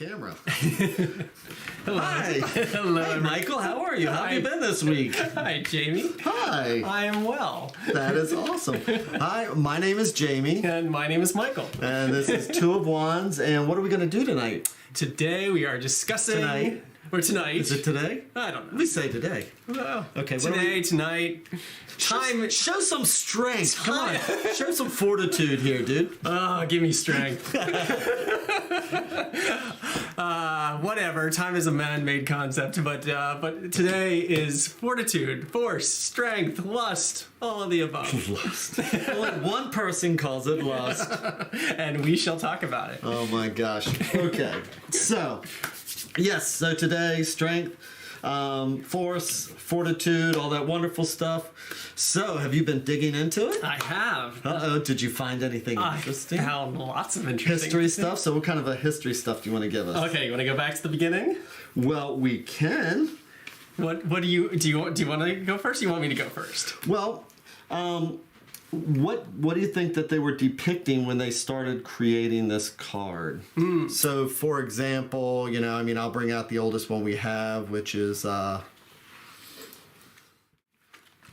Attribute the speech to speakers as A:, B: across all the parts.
A: camera.
B: Hello.
A: Hi.
B: Hello.
A: Hey, Michael. How are you? How have you been this week?
B: Hi, Jamie.
A: Hi.
B: I am well.
A: That is awesome. Hi, my name is Jamie.
B: And my name is Michael.
A: And this is Two of Wands. And what are we going to do tonight?
B: Today we are discussing...
A: Tonight?
B: Or tonight.
A: Is it today?
B: I don't know.
A: We say today.
B: Well,
A: Okay.
B: tonight. Time.
A: Show some strength. Come on. Show some fortitude here, dude.
B: Oh, give me strength. Whatever. Time is a man-made concept, but today is fortitude, force, strength, lust, all of the above.
A: Lust. Only one person calls it lust.
B: And we shall talk about it.
A: Oh my gosh. Okay. So, yes. So today, strength, force, fortitude, all that wonderful stuff. So, have you been digging into it?
B: I have.
A: Uh-oh. Did you find anything interesting?
B: I found lots of interesting
A: History stuff? So what kind of a history stuff do you want to give us?
B: Okay, you want to go back to the beginning?
A: Well, we can.
B: What do you want to go first? Or you want me to go first?
A: Well, what do you think that they were depicting when they started creating this card? So, for example, I'll bring out the oldest one we have, which is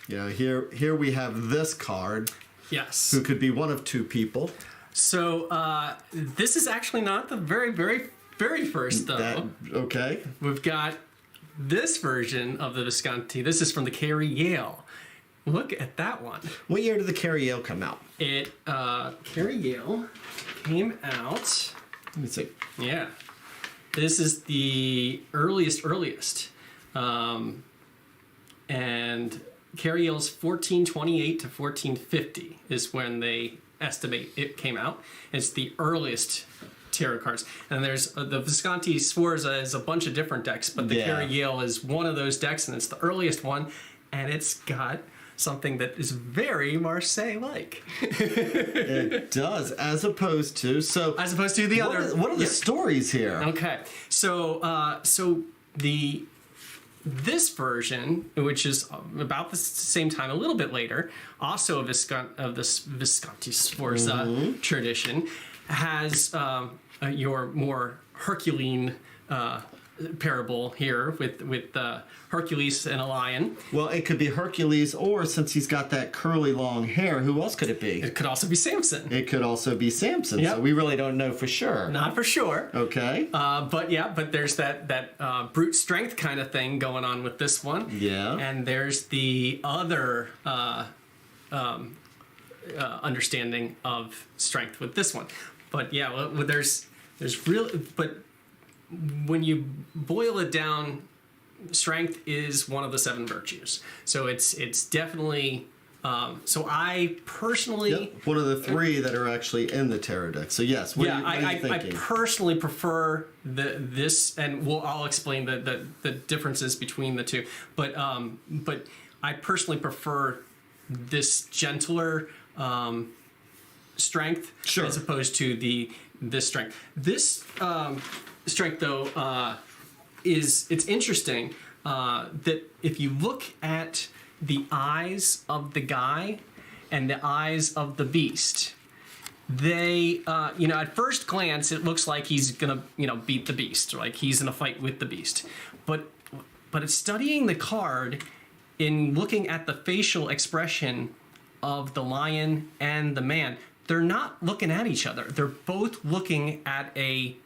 A: here we have this card.
B: Yes.
A: Who could be one of two people.
B: So this is actually not the very, very, very first, though.
A: Okay.
B: We've got this version of the Visconti. This is from the Carrie Yale. Look at that one.
A: What year did the Carrie Yale come out?
B: Carrie Yale came out...
A: Let me see.
B: Yeah. This is the earliest. And Carrie Yale's 1428 to 1450 is when they estimate it came out. It's the earliest tarot cards. And there's the Visconti Sforza is a bunch of different decks, but the Carrie Yale is one of those decks, and it's the earliest one, and it's got something that is very Marseille-like.
A: It does, as opposed to
B: the other.
A: What are the stories here?
B: Okay, so this version, which is about the same time, a little bit later, also of this Visconti Sforza tradition, has your more Herculean parable here with Hercules and a lion.
A: Well, it could be Hercules, or since he's got that curly long hair, who else could it be?
B: It could also be Samson.
A: It could also be Samson.
B: Yep.
A: So we really don't know for sure.
B: Not for sure.
A: Okay.
B: But there's that brute strength kind of thing going on with this one.
A: Yeah.
B: And there's the other understanding of strength with this one. But yeah, well, there's but when you boil it down, strength is one of the 7 virtues. So it's definitely. So I personally,
A: one of the 3 that are actually in the tarot deck. So yes, what are you thinking?
B: I personally prefer this, and I'll explain the differences between the two. But I personally prefer this gentler strength as opposed to this strength. This strength, though, it's interesting that if you look at the eyes of the guy and the eyes of the beast, they, at first glance, it looks like he's gonna, beat the beast, like he's in a fight with the beast. But it's studying the card, in looking at the facial expression of the lion and the man, they're not looking at each other. They're both looking at a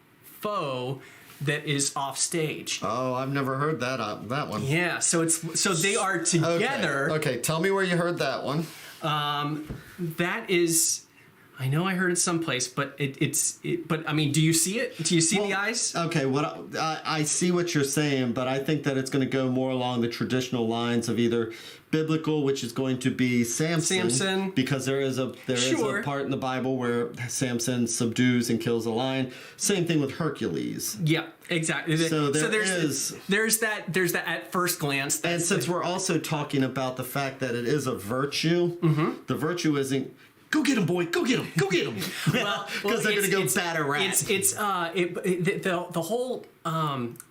B: foe that is off stage.
A: Oh, I've never heard that one.
B: Yeah, so they are together.
A: Okay, tell me where you heard that one.
B: That is, I know I heard it someplace, but but I mean, do you see it? Do you see the eyes?
A: Okay, I see what you're saying, but I think that it's going to go more along the traditional lines of either biblical, which is going to be Samson, because there is a part in the Bible where Samson subdues and kills a lion. Same thing with Hercules.
B: Yeah, exactly.
A: So
B: there's that at first glance.
A: And since we're also talking about the fact that it is a virtue, the virtue isn't go get him, boy, go get him, go get him. Because they're going to go bat a rat.
B: The whole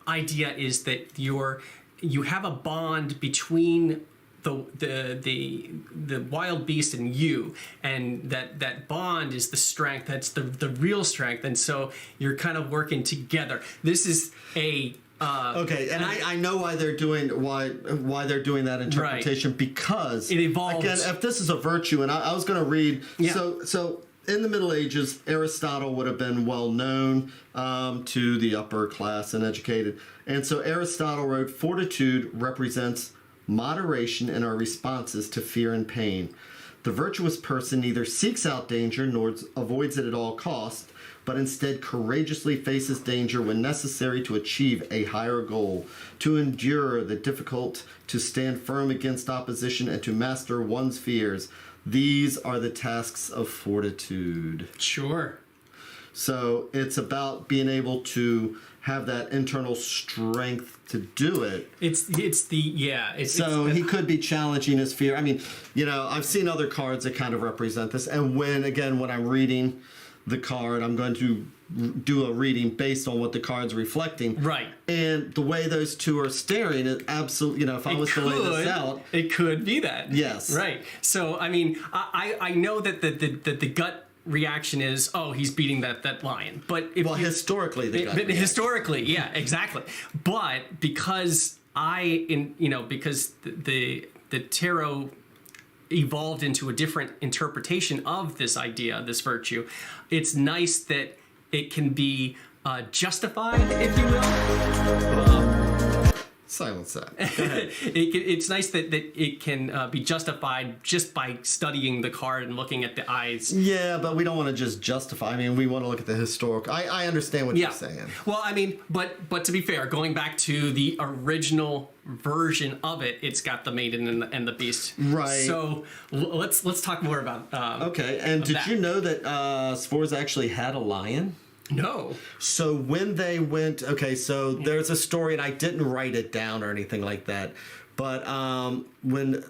B: idea is that you have a bond between the wild beast in you, and that bond is the strength. That's the real strength, and so you're kind of working together. This is a
A: okay, and I know why they're doing that interpretation, right, because
B: it evolves.
A: Again, if this is a virtue, and I was going to read, so in the Middle Ages, Aristotle would have been well known to the upper class and educated, and so Aristotle wrote, "Fortitude represents moderation in our responses to fear and pain. The virtuous person neither seeks out danger nor avoids it at all costs, but instead courageously faces danger when necessary to achieve a higher goal, to endure the difficult, to stand firm against opposition, and to master one's fears. These are the tasks of fortitude."
B: Sure.
A: So it's about being able to have that internal strength to do it. He could be challenging his fear. I mean, I've seen other cards that kind of represent this, and when I'm reading the card, I'm going to do a reading based on what the card's reflecting.
B: Right.
A: And the way those two are staring, it absolutely, if I was to lay this out,
B: it could be that.
A: Yes.
B: Right. So, I mean, I know that the gut reaction is, oh, he's beating that lion. But
A: historically,
B: historically, yeah, exactly. But because because the tarot evolved into a different interpretation of this idea, this virtue, it's nice that it can be justified, if you will.
A: Silence that.
B: It's nice that it can be justified just by studying the card and looking at the eyes.
A: Yeah, but we don't want to just justify. I mean, we want to look at the historical. I understand what you're saying.
B: Well, I mean, but to be fair, going back to the original version of it, it's got the maiden and the beast.
A: Right.
B: So let's talk more about.
A: Okay, and did you know that Sforza actually had a lion?
B: No.
A: So when they went, so there's a story, and I didn't write it down or anything like that, but when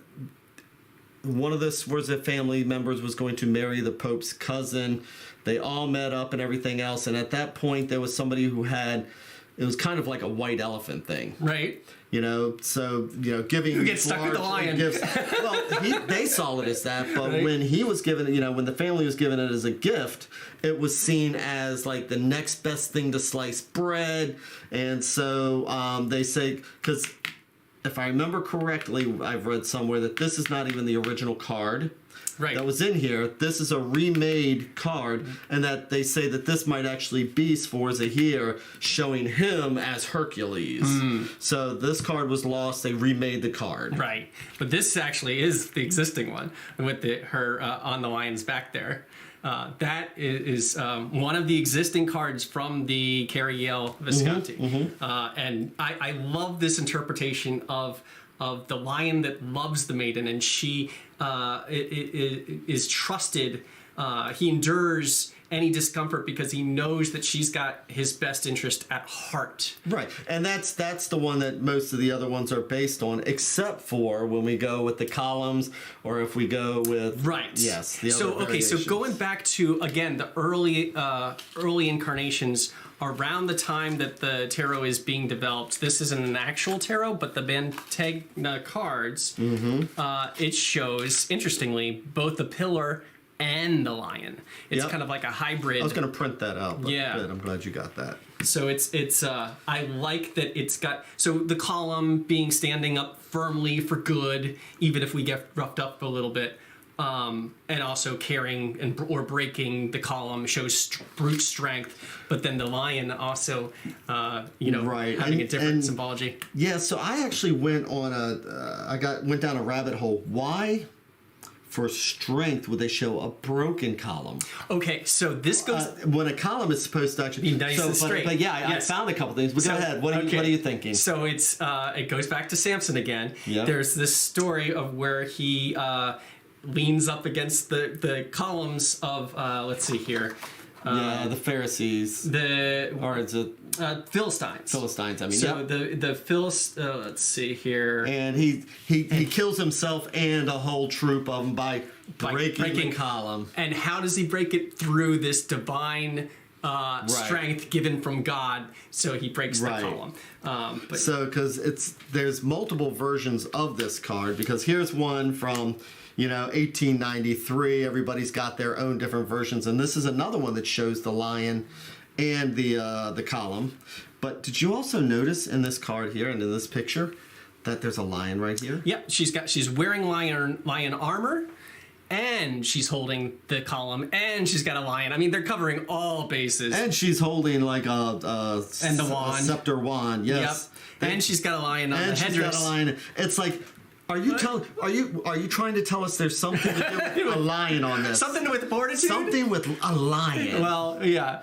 A: one of the Sforza family members was going to marry the Pope's cousin, they all met up and everything else, and at that point there was somebody who had, it was kind of like a white elephant thing.
B: Right.
A: Giving
B: you get stuck with the lion.
A: Gifts. Well, they saw it as that, but right, when he was given it, when the family was given it as a gift, it was seen as like the next best thing to sliced bread, and so they say, because if I remember correctly, I've read somewhere that this is not even the original card. Right. That was in here. This is a remade card, and that they say that this might actually be Sforza here, showing him as Hercules. So this card was lost. They remade the card.
B: Right, but this actually is the existing one with her on the lion's back there. That is one of the existing cards from the Carrie Yale Visconti, and I love this interpretation of the lion that loves the maiden, and she is trusted. He endures any discomfort because he knows that she's got his best interest at heart.
A: Right, and that's the one that most of the other ones are based on, except for when we go with the columns, or if we go with yes. The other variations.
B: So going back to again the early incarnations. Around the time that the tarot is being developed, this isn't an actual tarot, but the Benteg cards, it shows, interestingly, both the pillar and the lion. It's kind of like a hybrid.
A: I was going to print that out, but
B: yeah.
A: Good. I'm glad you got that.
B: So it's I like that it's got, so the column being standing up firmly for good, even if we get roughed up a little bit. And also carrying or breaking the column shows brute strength, but then the lion also, having a different symbology.
A: Yeah, so I actually went on went down a rabbit hole. Why, for strength, would they show a broken column?
B: Okay, so this goes
A: when a column is supposed to actually
B: be nice and straight.
A: But yeah, yes. I found a couple things. But go ahead. What are you thinking?
B: So it's it goes back to Samson again.
A: Yep.
B: There's this story of where he leans up against the columns of let's see here.
A: The Pharisees. Or is it
B: Philistines?
A: Philistines. I mean,
B: so the Philistines. Let's see here.
A: And he kills himself and a whole troop of them by breaking the column.
B: And how does he break it? Through this divine strength given from God, so he breaks the column.
A: So, because there's multiple versions of this card, because here's one from 1893. Everybody's got their own different versions, and this is another one that shows the lion and the column. But did you also notice in this card here and in this picture that there's a lion right here?
B: Yep, she's wearing lion armor, and she's holding the column, and she's got a lion. I mean, they're covering all bases.
A: And she's holding like and
B: the wand,
A: a scepter wand. Yes.
B: Yep. And she's got a lion on the headdress. And she's got a lion. It's like, are you trying to tell us there's something to do with a lion on this? Something with Fortitude?
A: Something with a lion.
B: Well, yeah,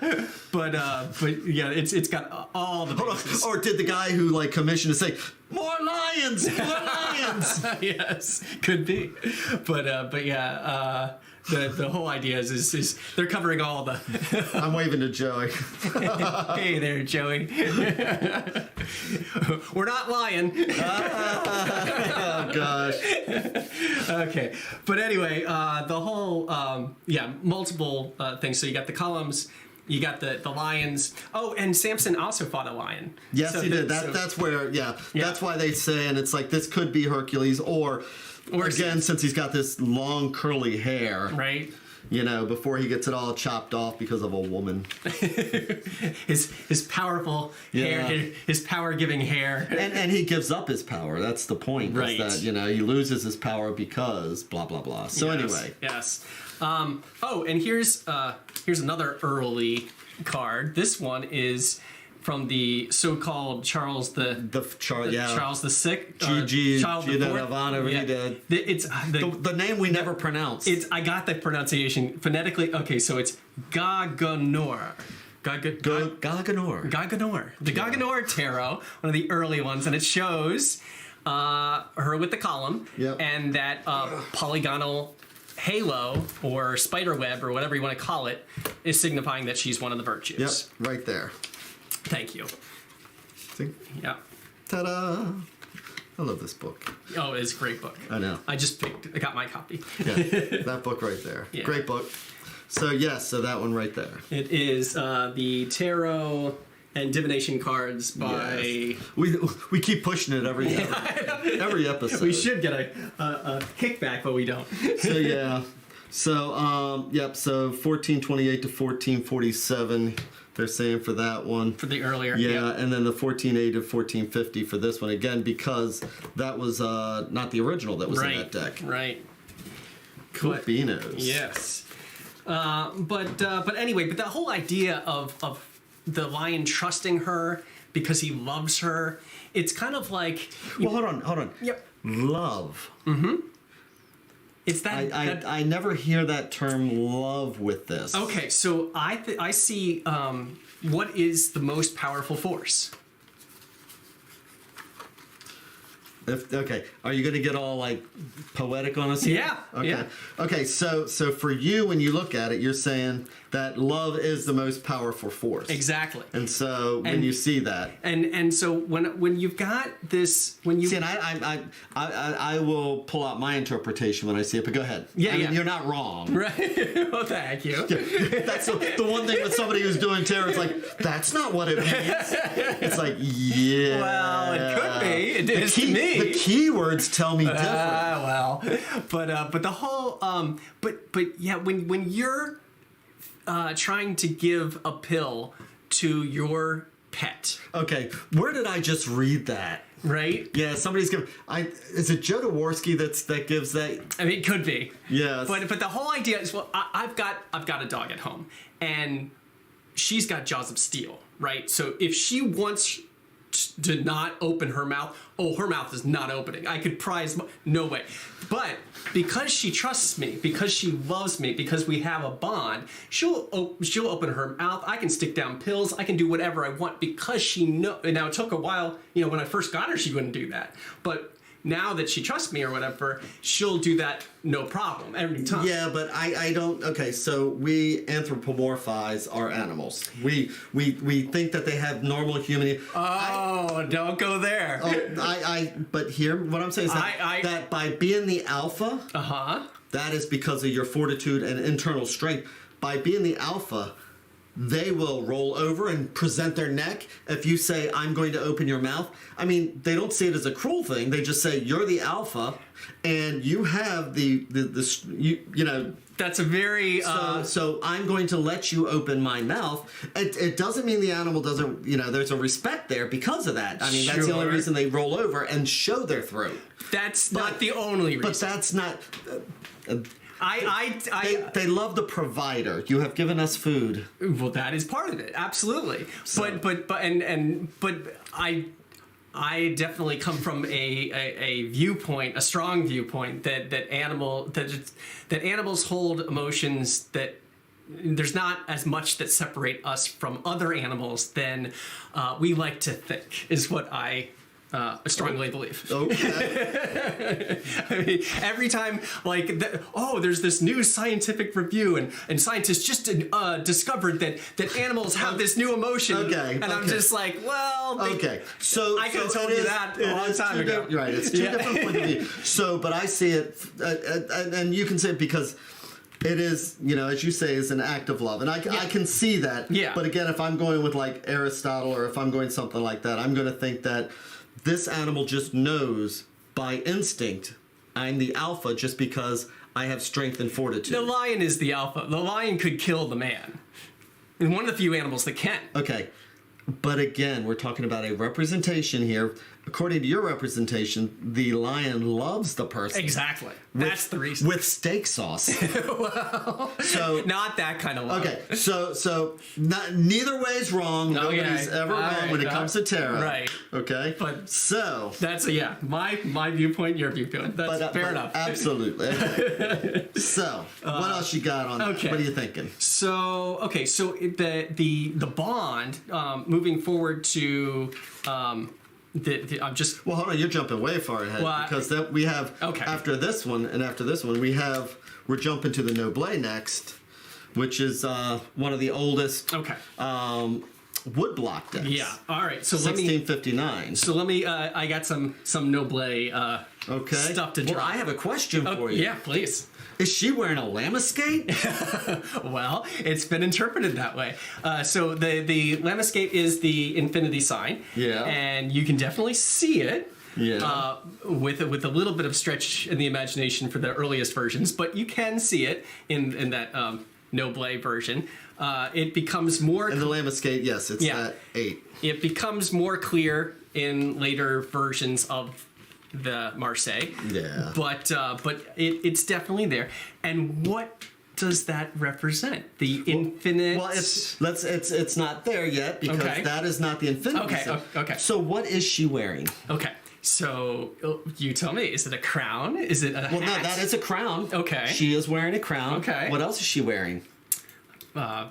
B: but yeah, it's got all the bases.
A: Or did the guy who commissioned to say more lions, more lions?
B: Yes, could be, but yeah. The whole idea is they're covering all the.
A: I'm waving to Joey.
B: Hey there, Joey. We're not lying.
A: Oh gosh.
B: Okay, but anyway, the whole multiple things. So you got the columns. You got the lions. Oh, and Samson also fought a lion.
A: Yes, he did. That's where. That's why they say, and it's like this could be Hercules or again, since he's got this long curly hair,
B: right?
A: Before he gets it all chopped off because of a woman.
B: his powerful hair, his power-giving hair,
A: and he gives up his power. That's the point.
B: Right.
A: Is that he loses his power because blah blah blah. So anyway,
B: yes. And here's another early card. This one is from the so-called Charles the Charles the Sixth, Charles the Fourth. It's
A: the name we never pronounce.
B: I got the pronunciation phonetically. Okay, so it's Gaganor. Gaganor. The Gaganor Tarot, one of the early ones, and it shows her with the column and that polygonal halo or spider web or whatever you want to call it is signifying that she's one of the virtues.
A: Yep, right there.
B: Thank you.
A: See?
B: Yeah.
A: Ta-da! I love this book.
B: Oh, it's a great book.
A: I know.
B: I got my copy.
A: Yeah, that book right there. Yeah. Great book. So that one right there.
B: It is the Tarot and Divination cards by...
A: Yes. We keep pushing it every episode.
B: We should get a kickback, but we don't.
A: So yeah. So 1428 to 1447... They're saying for that one.
B: For the earlier.
A: Yeah, and then the 1480 to 1450 for this one. Again, because that was not the original that was in that deck.
B: Right.
A: Cool beanos.
B: Yes. But anyway, the whole idea of the lion trusting her because he loves her, it's kind of like...
A: Well, hold on.
B: Yep.
A: Love.
B: Mm-hmm. It's that
A: I never hear that term love with this.
B: Okay, so I see what is the most powerful force.
A: Are you going to get all poetic on us here?
B: Yeah.
A: Okay.
B: Yeah.
A: Okay. So for you, when you look at it, you're saying that love is the most powerful force.
B: Exactly.
A: And so when you see that,
B: and so when you've got this, when you
A: see, and I will pull out my interpretation when I see it. But go ahead.
B: Yeah.
A: I mean, you're not wrong.
B: Right. Well, thank you.
A: That's the one thing with somebody who's doing tarot. It's like that's not what it means. It's like Well,
B: it could be. It is to me.
A: The keywords tell me different.
B: But the whole when you're trying to give a pill to your pet.
A: Okay, where did I just read that?
B: Right?
A: Yeah, somebody's giving. Is it Joe Dworsky that gives that?
B: I mean, it could be.
A: Yes.
B: But the whole idea is, well, I've got a dog at home, and she's got jaws of steel, right? So if she wants to not open her mouth, her mouth is not opening. I could prise, no way. But because she trusts me, because she loves me, because we have a bond, she'll open her mouth. I can stick down pills. I can do whatever I want because she knows. Now it took a while. When I first got her, she wouldn't do that. But now that she trusts me or whatever, she'll do that no problem every time.
A: Yeah, but I don't. Okay, so we anthropomorphize our animals. We think that they have normal human.
B: Don't go there.
A: But here, what I'm saying is that by being the alpha, that is because of your fortitude and internal strength. By being the alpha, they will roll over and present their neck. If you say, I'm going to open your mouth, I mean, they don't see it as a cruel thing. They just say, you're the alpha, and you have you know.
B: That's a very...
A: So I'm going to let you open my mouth. It doesn't mean the animal doesn't, there's a respect there because of that. I mean, that's the only reason they roll over and show their throat.
B: That's not the only reason.
A: But that's not... They love the provider. You have given us food.
B: Well, that is part of it, absolutely. So. But I definitely come from a viewpoint, a strong viewpoint that animals hold emotions that there's not as much that separate us from other animals than we like to think, is what I strongly believe.
A: Okay.
B: I mean, every time, there's this new scientific review, and scientists just discovered that animals have this new emotion.
A: Okay.
B: And I'm just like, well,
A: okay. So
B: I could have told you that a long time ago.
A: Right. It's two different points of view. So, but I see it, and you can say it because it is, as you say, is an act of love. And I can see that.
B: Yeah.
A: But again, if I'm going with like Aristotle, or if I'm going something like that, I'm going to think that this animal just knows by instinct I'm the alpha just because I have strength and fortitude.
B: The lion is the alpha. The lion could kill the man. And one of the few animals that can.
A: Okay. But again, we're talking about a representation here. According to your representation, the lion loves the person.
B: Exactly. That's the reason.
A: With steak sauce.
B: Well, so not that kind of love.
A: Okay, so neither way is wrong. Nobody's ever wrong when it comes to tarot.
B: Right.
A: Okay.
B: But
A: so
B: that's my viewpoint, your viewpoint. That's fair enough.
A: Absolutely. Okay. So what else you got on that? What are you thinking?
B: So the bond moving forward to. I'm just...
A: Well, hold on, you're jumping way far ahead, because we have, after this one, we're jumping to the Noble next, which is one of the oldest woodblock decks.
B: Yeah, all right. So
A: 1659.
B: Let me, I got some Noble stuff to try.
A: Well, I have a question for you.
B: Yeah, please.
A: Is she wearing a lemniscate?
B: Well, it's been interpreted that way. So the lemniscate is the infinity sign.
A: Yeah.
B: And you can definitely see it.
A: Yeah.
B: With a little bit of stretch in the imagination for the earliest versions, but you can see it in that Noble version. It becomes more...
A: In the lemniscate, yes, it's that 8.
B: It becomes more clear in later versions of the Marseille.
A: Yeah.
B: But it's definitely there. And what does that represent? The infinite...
A: Well, it's not there yet, because that is not the infinity.
B: Okay.
A: So what is she wearing?
B: Okay. So you tell me. Is it a crown? Is it a hat?
A: Well, no, that is a crown.
B: Okay.
A: She is wearing a crown.
B: Okay.
A: What else is she wearing?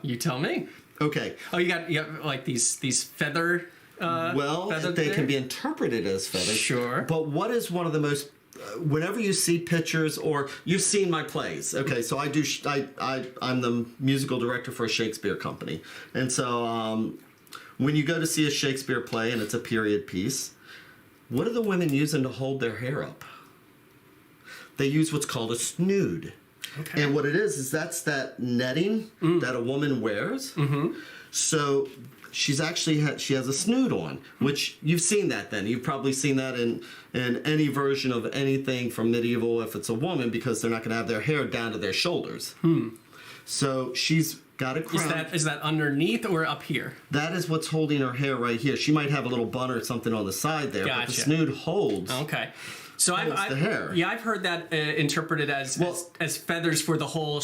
B: You tell me.
A: Okay.
B: Oh, you got like these feather...
A: they can be interpreted as feathers.
B: Sure.
A: But what is one of the most... whenever you see pictures, or you've seen my plays, okay, so I'm the musical director for a Shakespeare company. And so when you go to see a Shakespeare play and it's a period piece, what are the women using to hold their hair up? They use what's called a snood. Okay. And what it is that's that netting that a woman wears. Mm-hmm. So... she has a snood on, which you've seen that then. You've probably seen that in any version of anything from medieval if it's a woman, because they're not going to have their hair down to their shoulders. So she's got a crown.
B: Is that underneath or up here?
A: That is what's holding her hair right here. She might have a little bun or something on the side there, but the snood holds.
B: Okay. So
A: the hair.
B: Yeah, I've heard that interpreted as feathers for the whole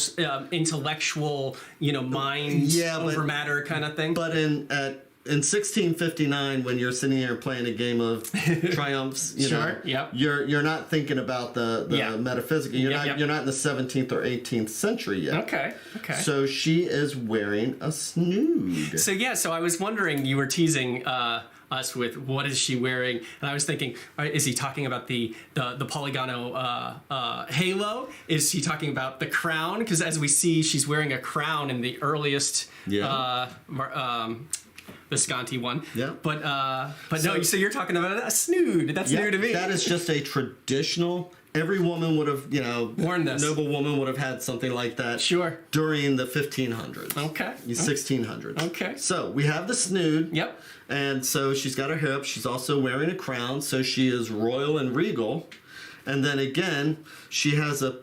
B: intellectual, mind over matter kind of thing.
A: But in 1659, when you're sitting here playing a game of triumphs, you're not thinking about the metaphysical. You're not in the 17th or 18th century yet.
B: Okay.
A: So she is wearing a snood.
B: So I was wondering, you were teasing us with what is she wearing, and I was thinking, is he talking about the polygonal halo? Is he talking about the crown? Because as we see, she's wearing a crown in the earliest Visconti one. Yeah. But no, so you're talking about a snood. That's new to me.
A: That is just a traditional every woman would have,
B: worn this.
A: Noble woman would have had something like that.
B: Sure.
A: During the 1500s.
B: Okay.
A: 1600s.
B: Okay.
A: So we have the snood.
B: Yep.
A: And so she's got her hair up. She's also wearing a crown, so she is royal and regal. And then again, she has a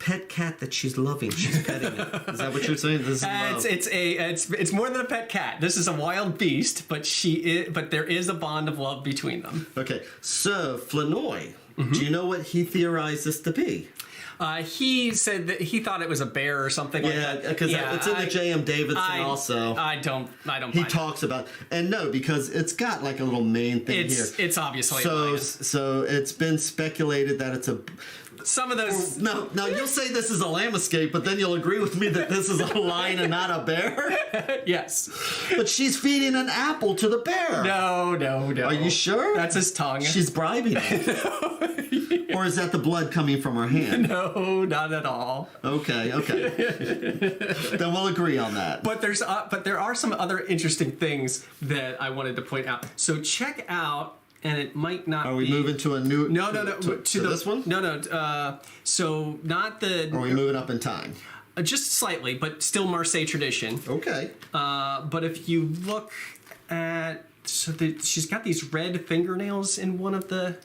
A: pet cat that she's loving. She's petting it. Is that what you're saying? This is love.
B: It's more than a pet cat. This is a wild beast, but there is a bond of love between them.
A: Okay, so Flanoy, do you know what he theorized this to be?
B: He said that he thought it was a bear or something like that.
A: Because it's in the J.M. Davidson also.
B: I don't.
A: He talks about, and no, because it's got like a little mane thing here.
B: It's obviously
A: so it's been speculated that it's a.
B: Some of those.
A: No, you'll say this is a lemniscate, but then you'll agree with me that this is a lion and not a bear?
B: Yes.
A: But she's feeding an apple to the bear.
B: No.
A: Are you sure?
B: That's his tongue.
A: She's bribing him. Or is that the blood coming from her hand?
B: No, not at all.
A: Okay. Then we'll agree on that.
B: But there are some other interesting things that I wanted to point out. So check out. And it might not.
A: Are we moving to a new?
B: No.
A: To this one?
B: No. So not the.
A: Or are we moving up in time?
B: Just slightly, but still Marseille tradition.
A: Okay.
B: But if you look at, she's got these red fingernails in one of the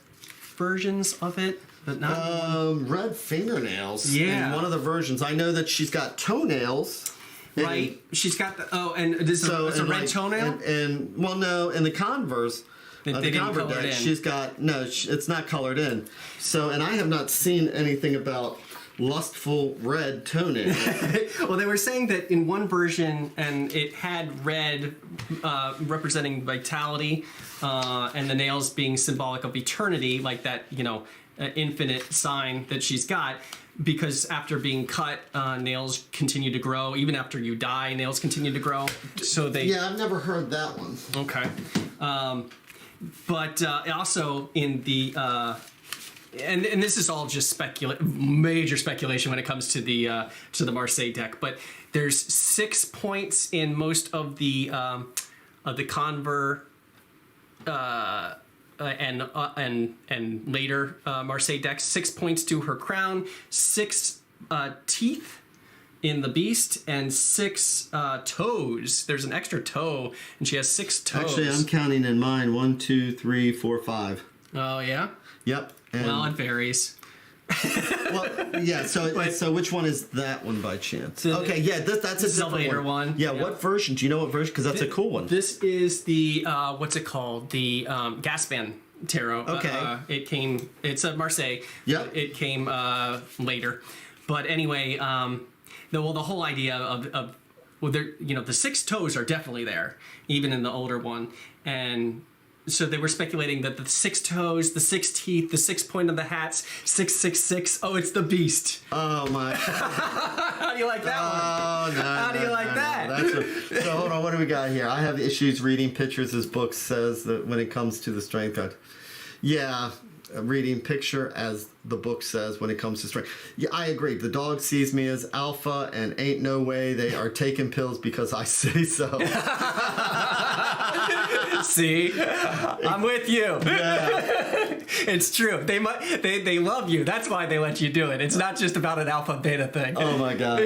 B: versions of it, but not.
A: Red fingernails.
B: Yeah.
A: In one of the versions, I know that she's got toenails.
B: Right. She's got and this is a red toenail.
A: And well, no, in the Converse.
B: They didn't color it in.
A: She's got it's not colored in. So, and I have not seen anything about lustful red toenails.
B: Well, they were saying that in one version, and it had red representing vitality, and the nails being symbolic of eternity, like that infinite sign that she's got. Because after being cut, nails continue to grow. Even after you die, nails continue to grow. So they.
A: Yeah, I've never heard that one.
B: Okay. But also in the and this is all just major speculation when it comes to the Marseille deck. But there's 6 points in most of the Conver and later Marseille decks. 6 points to her crown, 6 teeth in the beast, and 6 toes. There's an extra toe, and she has 6 toes.
A: Actually, I'm counting in mine. 1, 2, 3, 4, 5.
B: Oh yeah.
A: Yep. And
B: well, it varies.
A: Well, yeah. So which one is that one by chance? Okay, yeah. That's a different
B: later one.
A: Yeah. Yep. What version? Do you know what version? Because that's a cool one.
B: This is the what's it called? The Gaspan tarot.
A: Okay.
B: It's a Marseille.
A: Yep.
B: It came later, but anyway. The whole idea of the 6 toes are definitely there, even in the older one, and so they were speculating that the 6 toes, the 6 teeth, the 6 point of the hats, 666. Oh, it's the beast.
A: Oh my!
B: How do you like that one?
A: Oh no!
B: How do you like that?
A: So hold on, what do we got here? I have issues reading pictures. As book says that when it comes to the strength card. Yeah. Reading picture as the book says when it comes to strength. Yeah, I agree. The dog sees me as alpha, and ain't no way they are taking pills because I say so.
B: See, I'm with you. Yeah. It's true. They love you. That's why they let you do it. It's not just about an alpha beta thing.
A: Oh my god.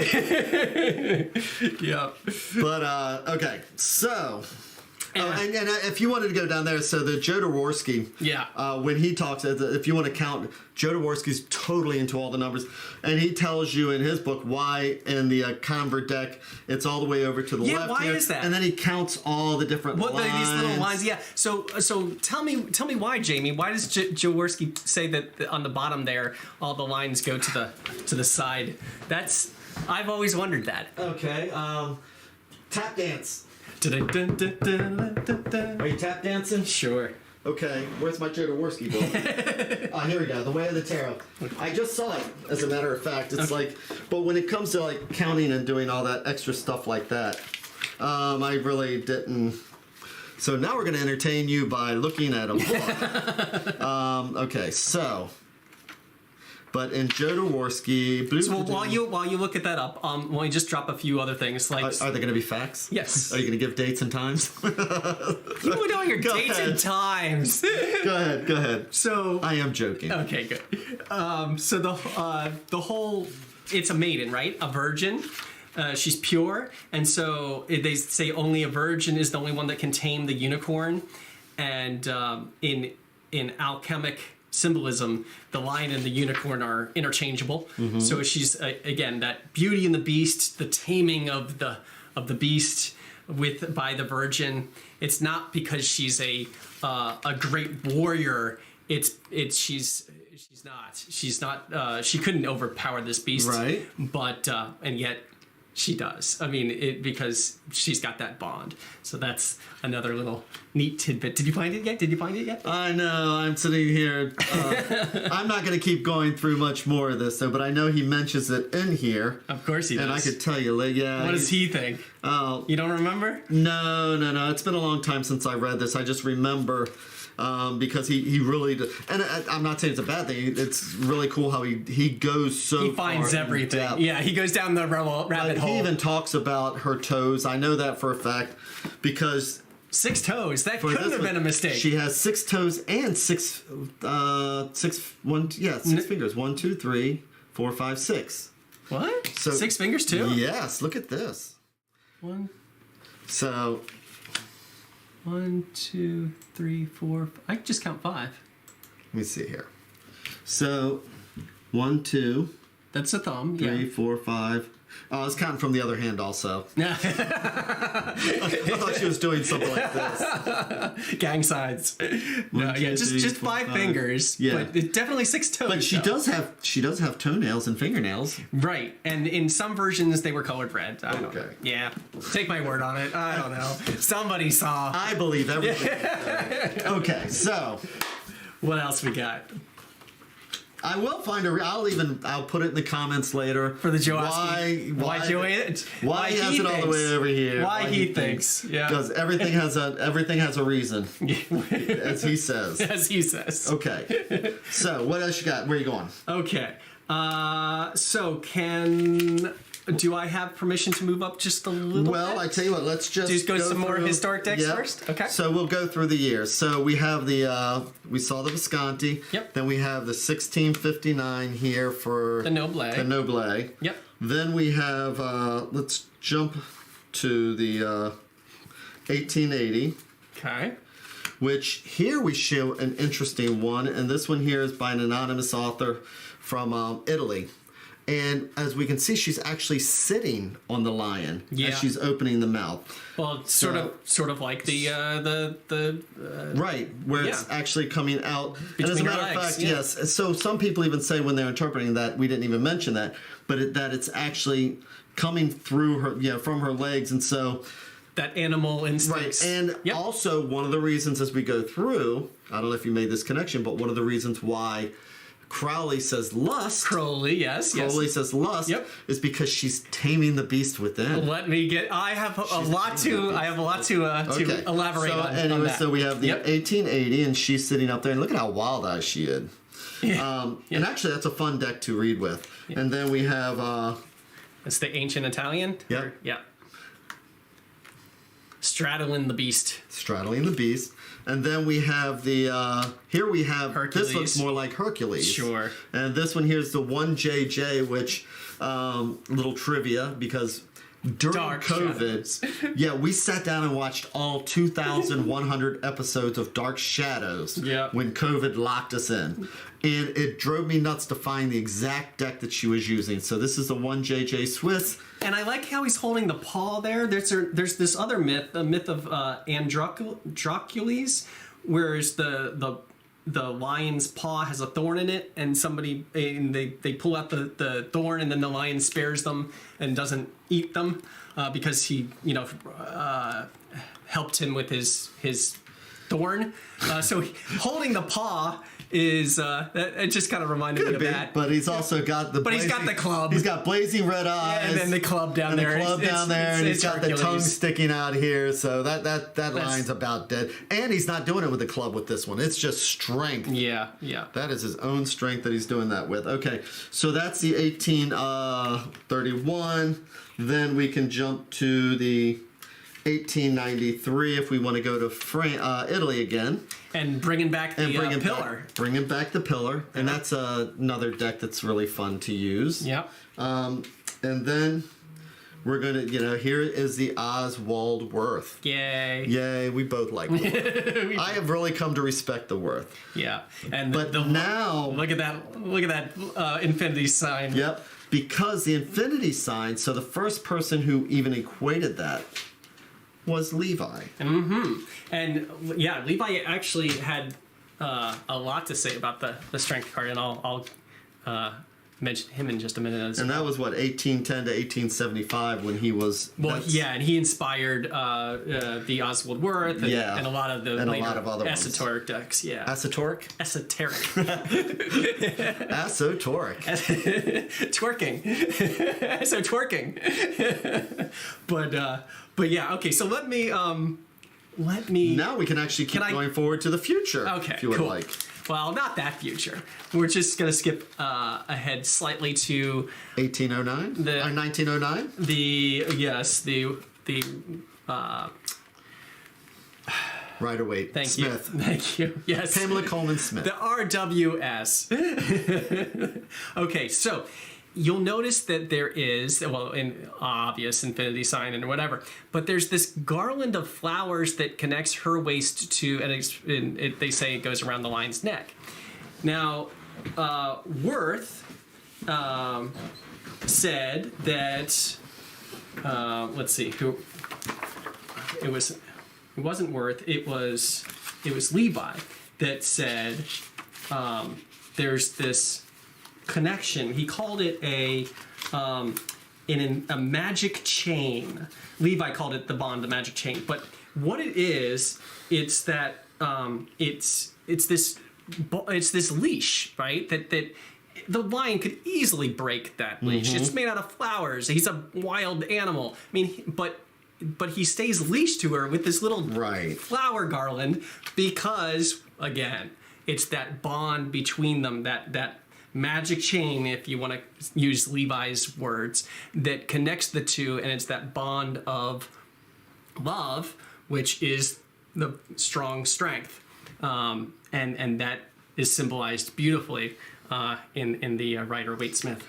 B: Yeah.
A: But okay, so. And if you wanted to go down there, so the Jodorowsky, when he talks, if you want to count, Jodorowsky's totally into all the numbers, and he tells you in his book why in the Convert deck it's all the way over to the left.
B: Why
A: here,
B: is that?
A: And then he counts all the different lines.
B: These little lines, yeah. So tell me why, Jamie? Why does Jodorowsky say that on the bottom there all the lines go to the side? I've always wondered that.
A: Okay, tap dance. Are you tap dancing?
B: Sure.
A: Okay, where's my Jodorowsky book? Here we go. The Way of the Tarot. I just saw it, as a matter of fact. It's like, but when it comes to like counting and doing all that extra stuff like that, I really didn't. So now we're going to entertain you by looking at a book. Okay, so But in Jodorowsky,
B: so while you look at that up, why don't you just drop a few other things like
A: are they going to be facts?
B: Yes.
A: Are you going to give dates and times?
B: You would know your dates and times.
A: Go ahead.
B: So
A: I am joking.
B: Okay, good. So the whole, it's a maiden, right? A virgin. She's pure, and so they say only a virgin is the only one that can tame the unicorn. And in alchemic symbolism, the lion and the unicorn are interchangeable. Mm-hmm. So she's again that Beauty and the Beast, the taming of the beast by the virgin. It's not because she's a great warrior. She's not. She couldn't overpower this beast,
A: right?
B: But and yet she does. I mean, because she's got that bond. So that's another little neat tidbit. Did you find it yet?
A: I know. I'm sitting here. I'm not going to keep going through much more of this, though. But I know he mentions it in here.
B: Of course he does.
A: And I could tell you, yeah.
B: What does he think?
A: Oh,
B: you don't remember?
A: No. It's been a long time since I read this. I just remember. Because he really did. And I'm not saying it's a bad thing. It's really cool how he goes so far.
B: He finds everything. Yeah, he goes down the rabbit hole.
A: He even talks about her toes. I know that for a fact because
B: 6 toes. That couldn't have been a mistake.
A: She has 6 toes and six fingers. 1, 2, 3, 4, 5, 6.
B: What?
A: So
B: 6 fingers too?
A: Yes. Look at this.
B: 1.
A: So
B: 1, 2, 3, 4. I just count 5.
A: Let me see here. So 1, 2.
B: That's a thumb.
A: 3, 4, 5. Oh, I was counting from the other hand also.
B: Yeah.
A: I thought she was doing something like this.
B: Gang signs. Just 5 fingers.
A: Yeah.
B: But it's definitely 6 toes.
A: But she does have toenails and fingernails.
B: Right. And in some versions they were colored red. I don't know.
A: Okay.
B: Yeah. Take my word on it. I don't know. Somebody saw.
A: I believe everything. Okay, so
B: what else we got?
A: I will find I'll put it in the comments later.
B: For the Joaski. Why
A: he has it all the way over here.
B: Why he thinks. Yeah.
A: Because everything has a reason. As he says. Okay. So what else you got? Where are you going?
B: Okay. Do I have permission to move up just a little bit?
A: Well, I tell you what, let's just
B: go some more historic decks first? Okay.
A: So we'll go through the years. So we have we saw the Visconti.
B: Yep.
A: Then we have the 1659 here for
B: the Noble. Yep.
A: Then we have, let's jump to the 1880.
B: Okay.
A: Which here we show an interesting one. And this one here is by an anonymous author from Italy. And as we can see, she's actually sitting on the lion as she's opening the mouth.
B: Well, it's sort of like the
A: right, where it's actually coming out.
B: And
A: as a matter of fact, yes. So some people even say when they're interpreting that, we didn't even mention that, but that it's actually coming through her, from her legs, and so
B: that animal instinct.
A: Right, and also one of the reasons as we go through, I don't know if you made this connection, but one of the reasons why Crowley says lust.
B: Crowley, yes.
A: Says lust is because she's taming the beast within.
B: I have a lot to elaborate on.
A: Anyway,
B: on that.
A: So we have the 1880, and she's sitting up there, and look at how wild-eyed she is. And actually, that's a fun deck to read with. Yeah. And then we have.
B: It's the ancient Italian.
A: Yeah.
B: Straddling the beast.
A: And then we have the, here we have,
B: Hercules.
A: This looks more like Hercules.
B: Sure.
A: And this one here is the 1JJ, which, little trivia, because during COVID, we sat down and watched all 2,100 episodes of Dark Shadows when COVID locked us in. And it drove me nuts to find the exact deck that she was using. So this is the 1JJ Swiss.
B: And I like how he's holding the paw there. There's this other myth, the myth of Androcules, whereas the lion's paw has a thorn in it, and they pull out the thorn, and then the lion spares them and doesn't eat them because he helped him with his thorn. So holding the paw is it just kind of reminded me of that.
A: But he's also got the.
B: But he's got the club.
A: He's got blazing red eyes.
B: And then the club down there.
A: And he's got the tongue sticking out here. So that line's about dead. And he's not doing it with the club with this one. It's just strength.
B: Yeah.
A: That is his own strength that he's doing that with. Okay, so that's the 1831. Then we can jump to the 1893 if we want to go to Italy again.
B: And bringing back the pillar.
A: Bringing back the pillar. And that's another deck that's really fun to use.
B: Yep.
A: And then we're going to, here is the Oswald Worth.
B: Yay.
A: We both like Worth. I have really come to respect the Worth.
B: Yeah. And
A: now...
B: Look at that infinity sign.
A: Yep. Because the infinity sign, so the first person who even equated that was Levi.
B: Mm-hmm. And Levi actually had a lot to say about the strength card, and I'll mention him in just a minute.
A: And that was 1810 to 1875 when he was.
B: And he inspired the Oswald Worth and a lot of the later esoteric decks. Yeah,
A: esoteric. Esoteric.
B: Twerking. But yeah, okay. So let me.
A: Now we can actually keep going forward to the future.
B: Okay,
A: if you would like.
B: Well, not that future. We're just going to skip ahead slightly to
A: 1809 or 1909. Rider-Waite Smith.
B: Thank you. Yes.
A: Pamela Coleman Smith.
B: The RWS. Okay, so you'll notice that there is, an obvious infinity sign and whatever, but there's this garland of flowers that connects her waist to, and they say it goes around the lion's neck. Now, Worth said that, let's see, who it was. It wasn't Worth. It was Levi that said there's this connection. He called it a magic chain. Levi called it the bond, the magic chain. But what it is, it's that it's this leash, right? That the lion could easily break that leash. Mm-hmm. It's made out of flowers. He's a wild animal. I mean, but he stays leashed to her with this little flower garland because, again, it's that bond between them, that magic chain, if you want to use Levi's words, that connects the two, and it's that bond of love, which is the strong strength. And that is symbolized beautifully in the Rider-Waite Smith.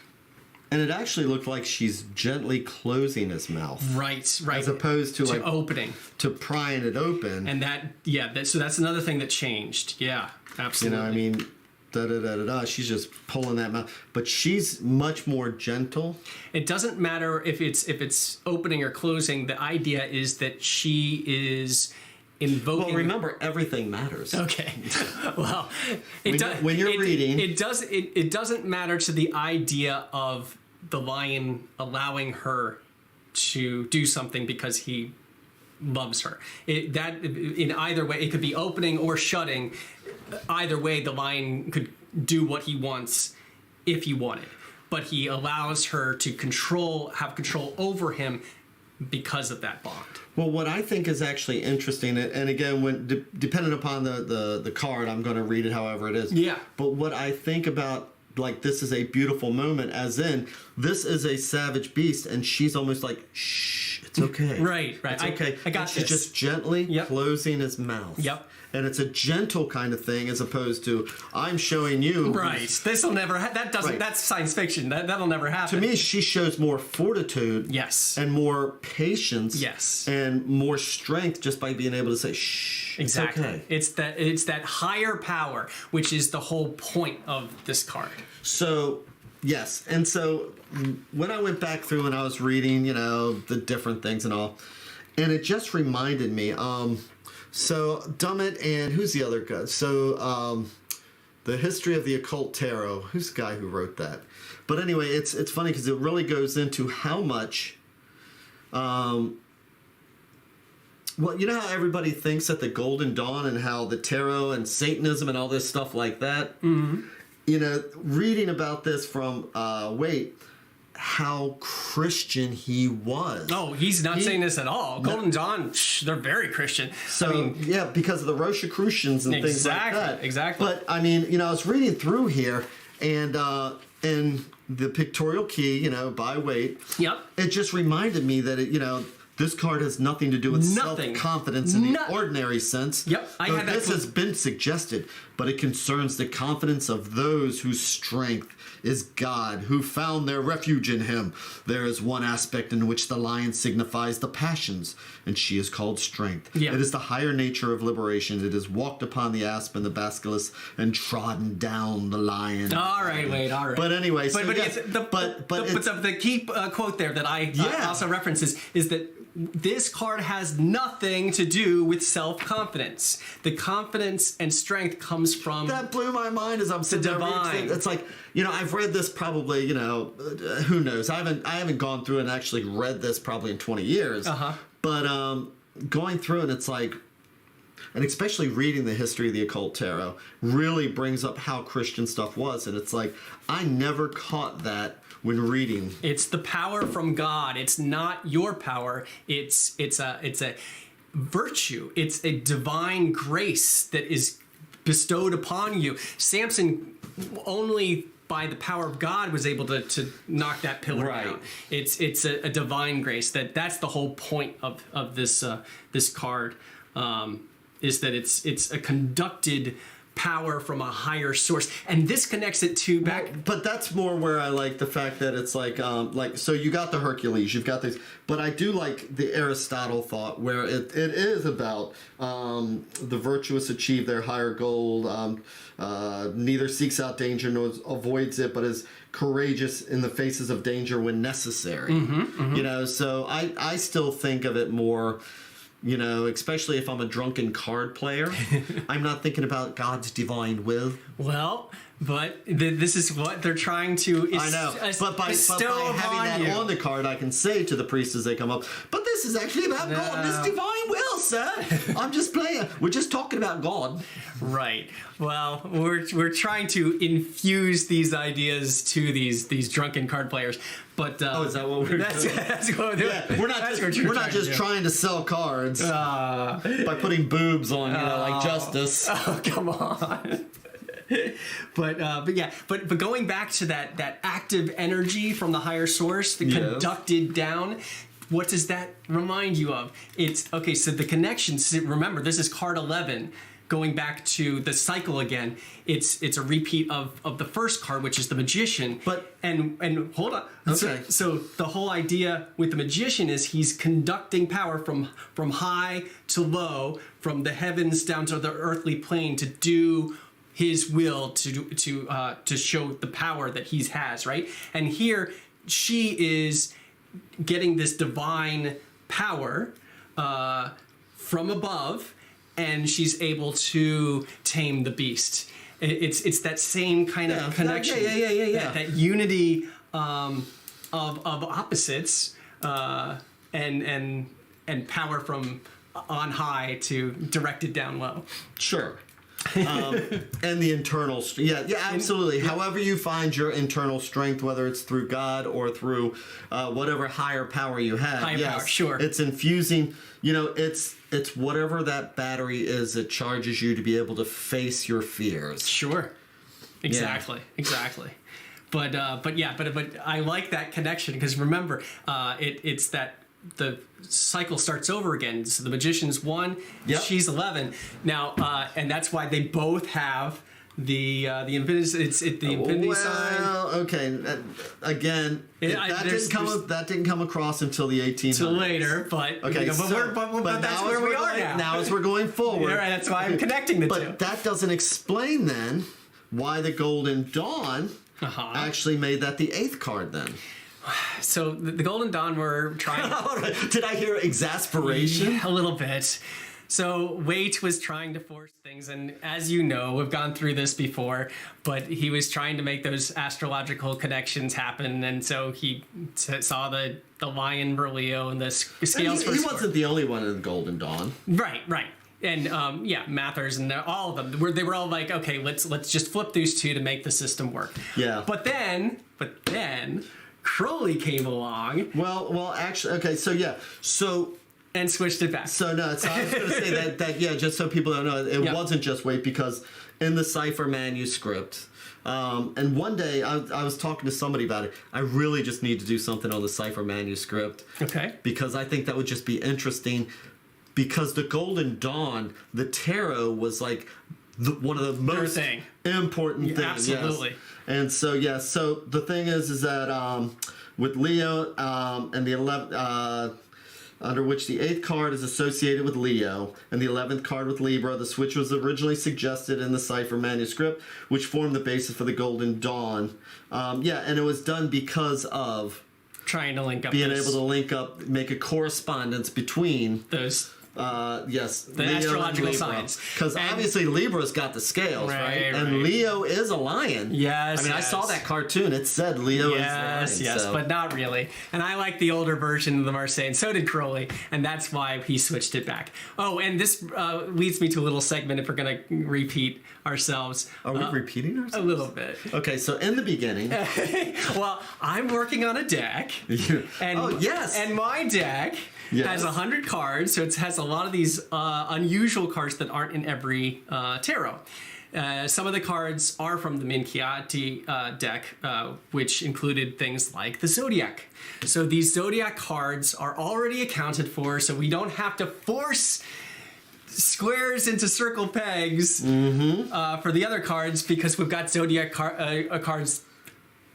A: And it actually looked like she's gently closing his mouth.
B: Right.
A: As opposed to
B: opening.
A: To prying it open.
B: And so that's another thing that changed. Yeah, absolutely.
A: She's just pulling that mouth. But she's much more gentle.
B: It doesn't matter if it's opening or closing. The idea is that she is invoking.
A: Well, remember, everything matters.
B: Okay. Well,
A: when you're reading,
B: it doesn't matter to the idea of the lion allowing her to do something because he loves her. In either way, it could be opening or shutting. Either way, the lion could do what he wants if he wanted, but he allows her to have control over him because of that bond.
A: Well, what I think is actually interesting, and again, when depending upon the card, I'm going to read it however it is.
B: Yeah.
A: But what I think about, like, this is a beautiful moment, as in, this is a savage beast, and she's almost like, shh, it's okay.
B: Right.
A: It's okay.
B: I got
A: this. She's just gently closing his mouth.
B: Yep.
A: And it's a gentle kind of thing, as opposed to, I'm showing you.
B: Right. This'll never that doesn't. Right. That's science fiction. That'll never happen.
A: To me, she shows more fortitude.
B: Yes.
A: And more patience.
B: Yes.
A: And more strength just by being able to say, shh.
B: Exactly.
A: It's okay.
B: It's that higher power, which is the whole point of this card.
A: So, yes. And so when I went back through and I was reading, the different things and all, and it just reminded me, so Dummett and who's the other guy? So the History of the Occult Tarot. Who's the guy who wrote that? But anyway, it's funny because it really goes into how much Well, you know how everybody thinks that the Golden Dawn and how the tarot and Satanism and all this stuff like that? Mm-hmm. You know, reading about this from how Christian he was.
B: Oh, he's not saying this at all. Golden Dawn, they're very Christian.
A: So, because of the Rosicrucians and things like that.
B: Exactly.
A: But, I mean, you know, I was reading through here, and the pictorial key, you know, by weight.
B: Yep.
A: It just reminded me that, this card has nothing to do with self-confidence in the ordinary sense.
B: Yep, I had that.
A: This has been suggested, but it concerns the confidence of those whose strength is God, who found their refuge in him. There is one aspect in which the lion signifies the passions, and she is called strength. Yep. It is the higher nature of liberation. It has walked upon the asp and the basilisk and trodden down the lion.
B: All right.
A: But anyway,
B: the key quote there that I also reference is that this card has nothing to do with self-confidence. The confidence and strength comes from
A: that blew my mind as I'm sitting there.
B: Divine.
A: It's like, I've read this probably, who knows? I haven't gone through and actually read this probably in 20 years. Uh-huh. But going through it, it's like, and especially reading the history of the occult tarot really brings up how Christian stuff was. And it's like, I never caught that when reading.
B: It's the power from God. It's not your power. It's a virtue. It's a divine grace that is bestowed upon you. Samson only by the power of God was able to knock that pillar down. It's a divine grace. That's the whole point of this card, is that it's a conducted power from a higher source, and this connects it to back.
A: But that's more where I like the fact that it's like so you got the Hercules, you've got these, but I do like the Aristotle thought where it is about the virtuous achieve their higher goal, neither seeks out danger nor avoids it, but is courageous in the faces of danger when necessary. So I still think of it more, especially if I'm a drunken card player, I'm not thinking about God's divine will.
B: Well, but this is what they're trying to
A: I know. But by having that on the card, I can say to the priests as they come up, but this is actually about God, this divine will, sir. I'm just playing. We're just talking about God.
B: Right. Well, we're trying to infuse these ideas to these drunken card players. But
A: is that what we're doing?
B: That's what we're doing.
A: Yeah, we're not just trying to sell cards by putting boobs on, like Justice.
B: Oh, come on. But going back to that active energy from the higher source, the conducted down. What does that remind you of? It's okay. So the connections. Remember, this is card 11. Going back to the cycle again, it's a repeat of the first card, which is the Magician.
A: But
B: and hold on.
A: Okay.
B: So the whole idea with the Magician is he's conducting power from high to low, from the heavens down to the earthly plane to do his will, to show the power that he has, right? And here she is getting this divine power from above, and she's able to tame the beast. It's that same kind of connection.
A: Yeah.
B: That unity of opposites, and power from on high to directed down low.
A: Sure. And the internal absolutely. However you find your internal strength, whether it's through God or through whatever higher power you have,
B: power, sure,
A: it's infusing. It's whatever that battery is that charges you to be able to face your fears.
B: Sure, exactly. But I like that connection because remember, it's that the cycle starts over again. So the Magician's 1, she's 11 now, and that's why they both have the infinity. It's the infinity sign.
A: Well, okay. Again, that didn't come across until the 1800s.
B: Till later, but okay. But that's where we are now.
A: Now as we're going forward,
B: right, that's why I'm connecting the two.
A: But that doesn't explain then why the Golden Dawn actually made that the 8th card then.
B: So the Golden Dawn were trying.
A: Did I hear exasperation?
B: A little bit. So Waite was trying to force things, and as you know, we've gone through this before, but he was trying to make those astrological connections happen, and so he saw the lion for Leo and the scales for Scorpio.
A: He wasn't the only one in the Golden Dawn.
B: Right. And Mathers and all of them, they were all like, okay, let's just flip these two to make the system work.
A: Yeah.
B: But then Crowley came along.
A: Well, actually, okay,
B: and switched it back.
A: So I was going to say that just so people don't know, it wasn't just Waite, because in the cipher manuscript, and one day I was talking to somebody about it. I really just need to do something on the cipher manuscript.
B: Okay.
A: Because I think that would just be interesting. Because the Golden Dawn, the tarot was like one of the most important things.
B: Absolutely.
A: Yes. And so the thing is that with Leo and the 11th, under which the 8th card is associated with Leo and the 11th card with Libra, the switch was originally suggested in the cipher manuscript, which formed the basis for the Golden Dawn. And it was done because of
B: trying to link up,
A: being able to link up, make a correspondence between
B: those.
A: The
B: Leo astrological signs.
A: Because obviously Libra's got the scales, right? And Leo is a lion.
B: Yes.
A: I mean, I saw that cartoon. It said Leo is a lion.
B: Yes, but not really. And I like the older version of the Marseille, and so did Crowley, and that's why he switched it back. Oh, and this leads me to a little segment if we're going to repeat ourselves.
A: Are we repeating ourselves?
B: A little bit.
A: Okay, so in the beginning...
B: Well, I'm working on a deck. And my deck... Yes. Has 100 cards, so it has a lot of these unusual cards that aren't in every tarot. Some of the cards are from the Minchiati deck, which included things like the Zodiac. So these Zodiac cards are already accounted for, so we don't have to force squares into circle pegs for the other cards, because we've got Zodiac cards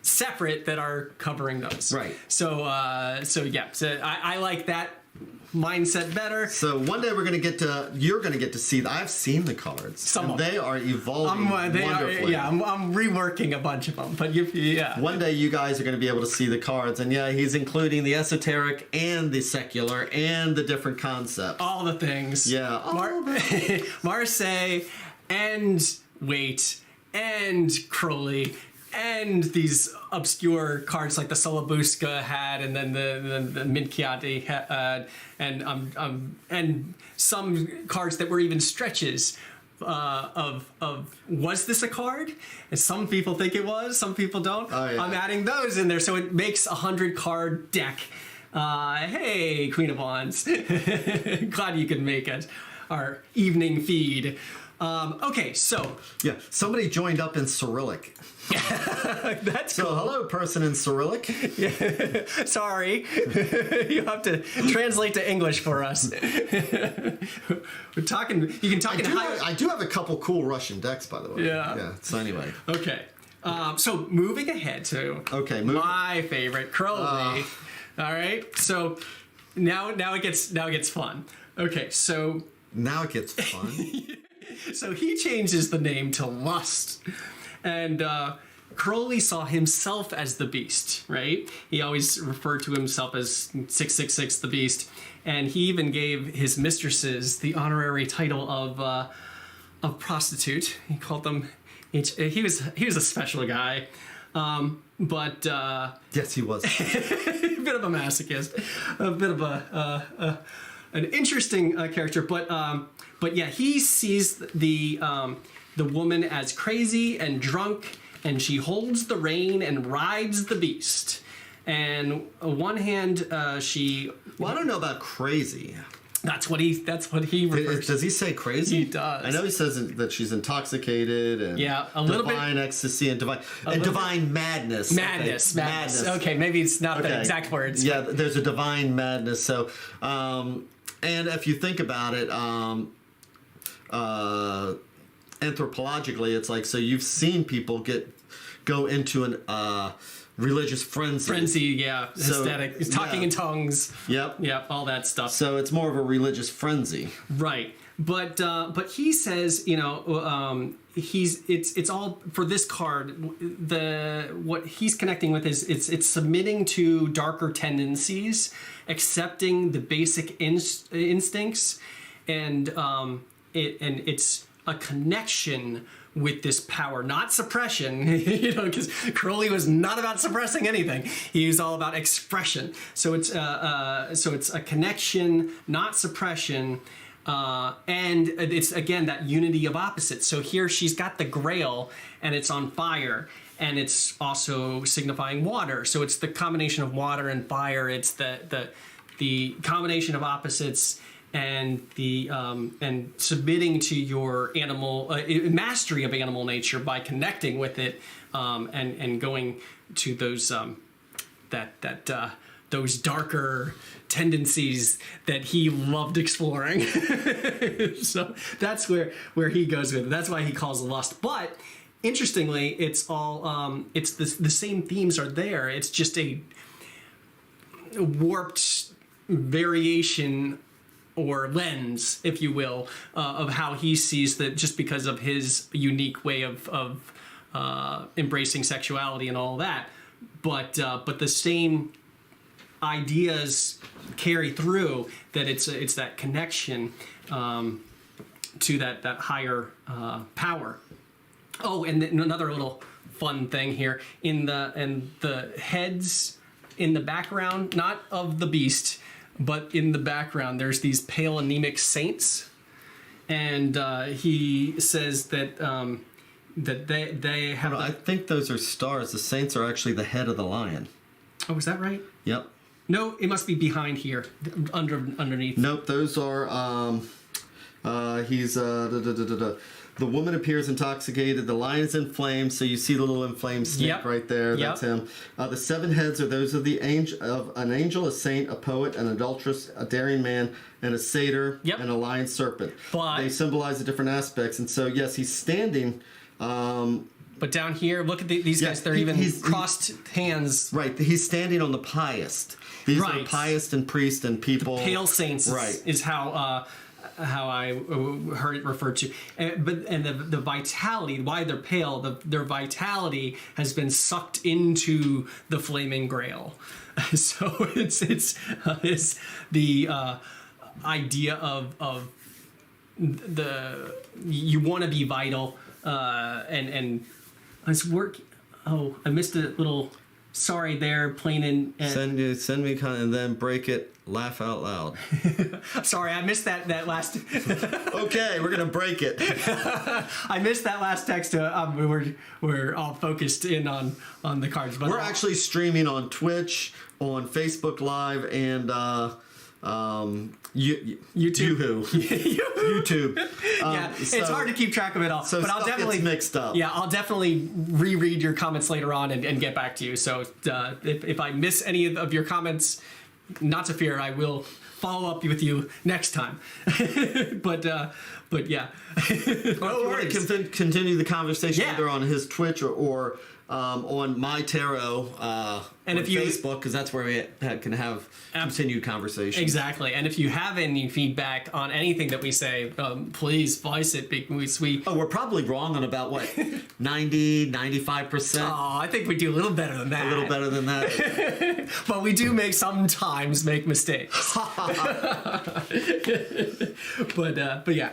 B: separate that are covering those.
A: Right.
B: So I like that mindset better.
A: So one day you're going to get to see, I've seen the cards.
B: Some of
A: them. They are evolving wonderfully.
B: I'm reworking a bunch of them, but
A: One day you guys are going to be able to see the cards, and he's including the esoteric and the secular and the different concepts.
B: All the things.
A: Yeah.
B: Marseille and Waite and Crowley and these obscure cards like the Solabuska had, and then the Minchiati had, and some cards that were even stretches of was this a card? And some people think it was, some people don't.
A: Oh, yeah.
B: I'm adding those in there, so it makes a 100-card deck. Hey, Queen of Wands, glad you could make it our evening feed. Okay, so
A: somebody joined up in Cyrillic.
B: That's
A: so cool. Hello, person in Cyrillic.
B: Sorry, you have to translate to English for us. We're talking. You can talk in high.
A: I do have a couple cool Russian decks, by the way.
B: Yeah.
A: So anyway.
B: Okay. So moving ahead to my favorite, Crowley. All right. So now it gets fun. Okay. So
A: now it gets fun.
B: So he changes the name to Lust. And Crowley saw himself as the beast, right? He always referred to himself as 666, the beast. And he even gave his mistresses the honorary title of prostitute. He called them... He was a special guy. But...
A: yes, he was.
B: A bit of a masochist. A bit of an interesting character. But yeah, he sees the woman as crazy and drunk, and she holds the rein and rides the beast. And on one hand, she...
A: Well, I don't know about crazy.
B: That's what he refers to.
A: Does he say crazy?
B: He does.
A: I know he says that she's intoxicated and
B: a little bit
A: divine ecstasy and divine madness.
B: Madness. Okay, maybe it's not the exact words.
A: Yeah, there's a divine madness. So, and if you think about it, anthropologically, it's like, so you've seen people go into an religious frenzy,
B: aesthetic, talking in tongues,
A: yep,
B: all that stuff.
A: So it's more of a religious frenzy,
B: right? But he says, it's all for this card. What he's connecting with is it's submitting to darker tendencies, accepting the basic instincts, it's a connection with this power, not suppression, because Crowley was not about suppressing anything. He was all about expression. So it's a connection, not suppression, and it's again that unity of opposites. So here she's got the Grail, and it's on fire, and it's also signifying water. So it's the combination of water and fire. It's the combination of opposites. And and submitting to your animal mastery of animal nature by connecting with it, and going to those those darker tendencies that he loved exploring. So that's where he goes with it. That's why he calls it lust. But interestingly, it's all it's the same themes are there. It's just a warped variation or lens, if you will, of how he sees that, just because of his unique way of embracing sexuality and all that. But the same ideas carry through, that it's that connection to that higher power. Oh, and another little fun thing here in the heads in the background, not of the beast, but in the background, there's these pale anemic saints, and he says that they have.
A: I think those are stars. The saints are actually the head of the lion.
B: Oh, is that right?
A: Yep.
B: No, it must be behind here, underneath.
A: Nope, those are. The woman appears intoxicated. The lion is in flames. So you see the little inflamed snake right there. That's him. The 7 heads are those of an angel, a saint, a poet, an adulteress, a daring man, and a satyr, and a lion serpent. But they symbolize the different aspects. And so, yes, he's standing.
B: But down here, look at these guys. They're crossed hands.
A: Right. He's standing on the pious. These are pious and priests and people.
B: The pale saints is how I heard it referred to. But the vitality, why they're pale, their vitality has been sucked into the flaming Grail. So it's the idea of the you want to be vital, and it's work. Oh, I missed a little. Sorry, there, plain and
A: send me and then break it. Laugh out loud.
B: Sorry, I missed that last.
A: Okay, we're gonna break it.
B: I missed that last text. We're all focused in on the cards, but
A: we're actually streaming on Twitch, on Facebook Live, and
B: YouTube.
A: YouTube.
B: It's hard to keep track of it all.
A: So
B: but I'll definitely
A: gets mixed up.
B: Yeah, I'll definitely reread your comments later on and get back to you. So if I miss any of your comments, not to fear, I will follow up with you next time. but yeah.
A: If you want to continue the conversation either on his Twitch or on MyTarot and if you Facebook, because that's where we can have continued conversation.
B: Exactly. And if you have any feedback on anything that we say, please voice it, because
A: we're probably wrong on about what 90-95%.
B: Oh, I think we do a little better than that.
A: A little better than that.
B: But we do sometimes make mistakes. But yeah.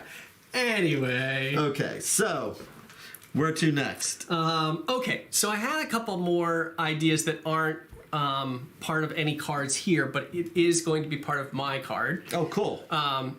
B: Anyway.
A: Okay, so where to next?
B: Okay, so I had a couple more ideas that aren't part of any cards here, but it is going to be part of my card.
A: Oh, cool.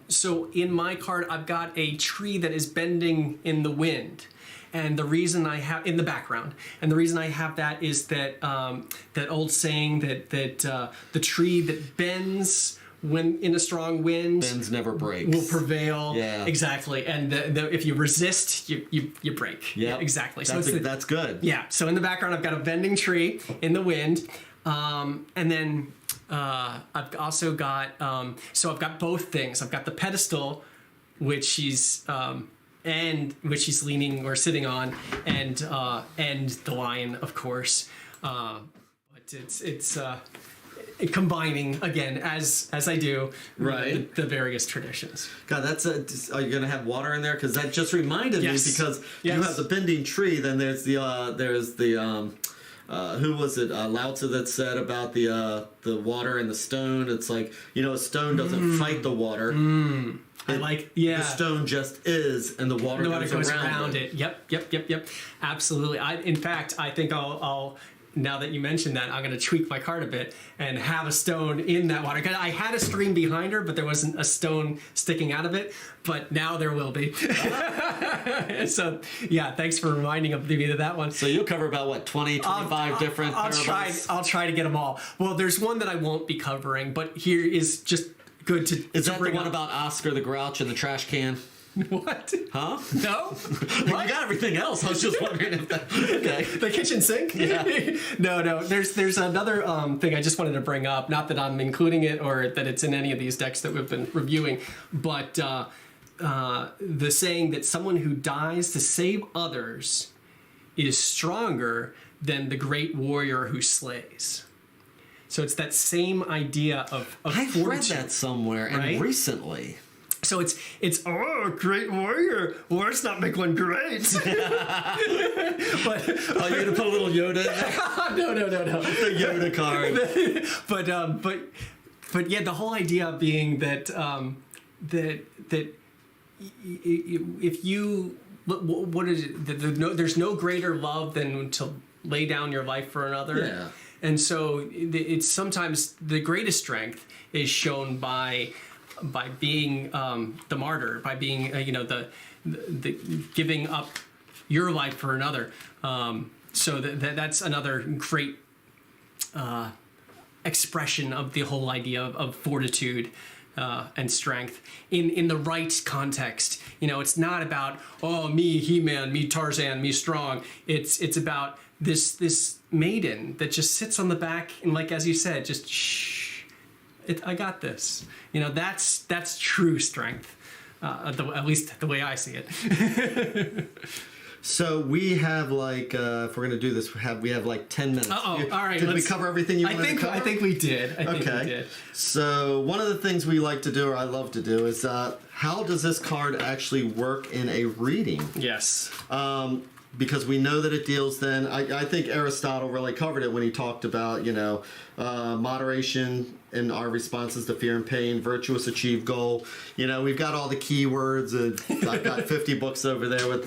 B: So in my card, I've got a tree that is bending in the wind. And the reason I have in the background, and the reason I have that is that that old saying that the tree that bends when in a strong wind,
A: bends never breaks,
B: will prevail.
A: Yeah,
B: exactly. And if you resist, you break.
A: Yeah,
B: exactly.
A: That's good.
B: Yeah. So in the background, I've got a bending tree in the wind, and then I've also got so I've got both things. I've got the pedestal, which she's and which she's leaning or sitting on, and the lion, of course. But it's combining again as I do the various traditions.
A: God, are you gonna have water in there? Because that just reminded me, because you have the bending tree, then there's the who was it? Lao Tzu that said about the water and the stone. It's like, a stone doesn't fight the water. The stone just is, and the water goes around it.
B: Yep. Absolutely. In fact, I think I'll now that you mentioned that, I'm going to tweak my card a bit and have a stone in that water. 'Cause I had a stream behind her, but there wasn't a stone sticking out of it. But now there will be. So, yeah, thanks for reminding me of that one.
A: So you'll cover about, 25 different parables?
B: I'll try to get them all. Well, there's one that I won't be covering, but here is just good to
A: Is that
B: bring
A: the one
B: up.
A: About Oscar the Grouch and the trash can?
B: What?
A: Huh?
B: No?
A: You got everything else. I was just wondering if that... Okay.
B: The kitchen sink?
A: Yeah.
B: No. There's another thing I just wanted to bring up. Not that I'm including it or that it's in any of these decks that we've been reviewing, but the saying that someone who dies to save others is stronger than the great warrior who slays. So it's that same idea of
A: I've
B: fortitude,
A: read that somewhere,
B: right?
A: and recently.
B: So it's great warrior. Let's not make one great. But
A: you're gonna put a little Yoda in there?
B: No.
A: The Yoda card.
B: But yeah, the whole idea being that that if you what is it? There's no greater love than to lay down your life for another.
A: Yeah.
B: And so it's sometimes the greatest strength is shown by being the martyr, by being the giving up your life for another. So that's another great expression of the whole idea of fortitude and strength in the right context. It's not about me He-Man, me Tarzan, me strong. It's about this maiden that just sits on the back and, like as you said, just shh. I got this. That's true strength, at least the way I see it.
A: So we have if we're going to do this, we have 10 minutes.
B: All right.
A: Did we cover everything you wanted to cover?
B: I think we did. I think we did.
A: So one of the things we like to do, or I love to do, is how does this card actually work in a reading?
B: Yes.
A: Because we know that it deals then, I think Aristotle really covered it when he talked about, moderation in our responses to fear and pain, virtuous achieved goal. We've got all the keywords, and I've got 50 books over there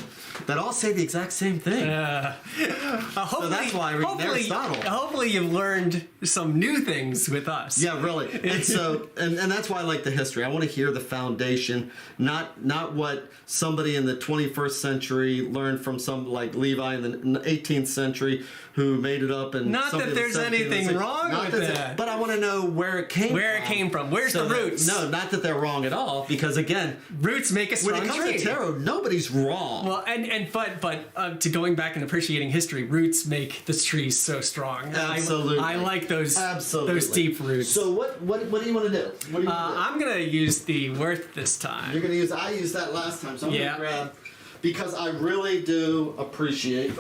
A: that all say the exact same thing. So that's why I read Aristotle.
B: Hopefully you've learned some new things with us.
A: Yeah, really. And so, and that's why I like the history. I want to hear the foundation, not what somebody in the 21st century learned from some like Levi in the 18th century who made it up. And
B: not that there's anything wrong with that.
A: But I want to know where it came from.
B: Where's the roots?
A: No, not that they're wrong at all, because again,
B: roots make a strong
A: when it comes to tarot, nobody's wrong.
B: Well, but to going back and appreciating history, roots make the trees so strong.
A: Absolutely.
B: I like those deep roots.
A: So what do you want to do?
B: I'm gonna use the worth this time.
A: You're gonna use. I used that last time, so I'm gonna grab, because I really do appreciate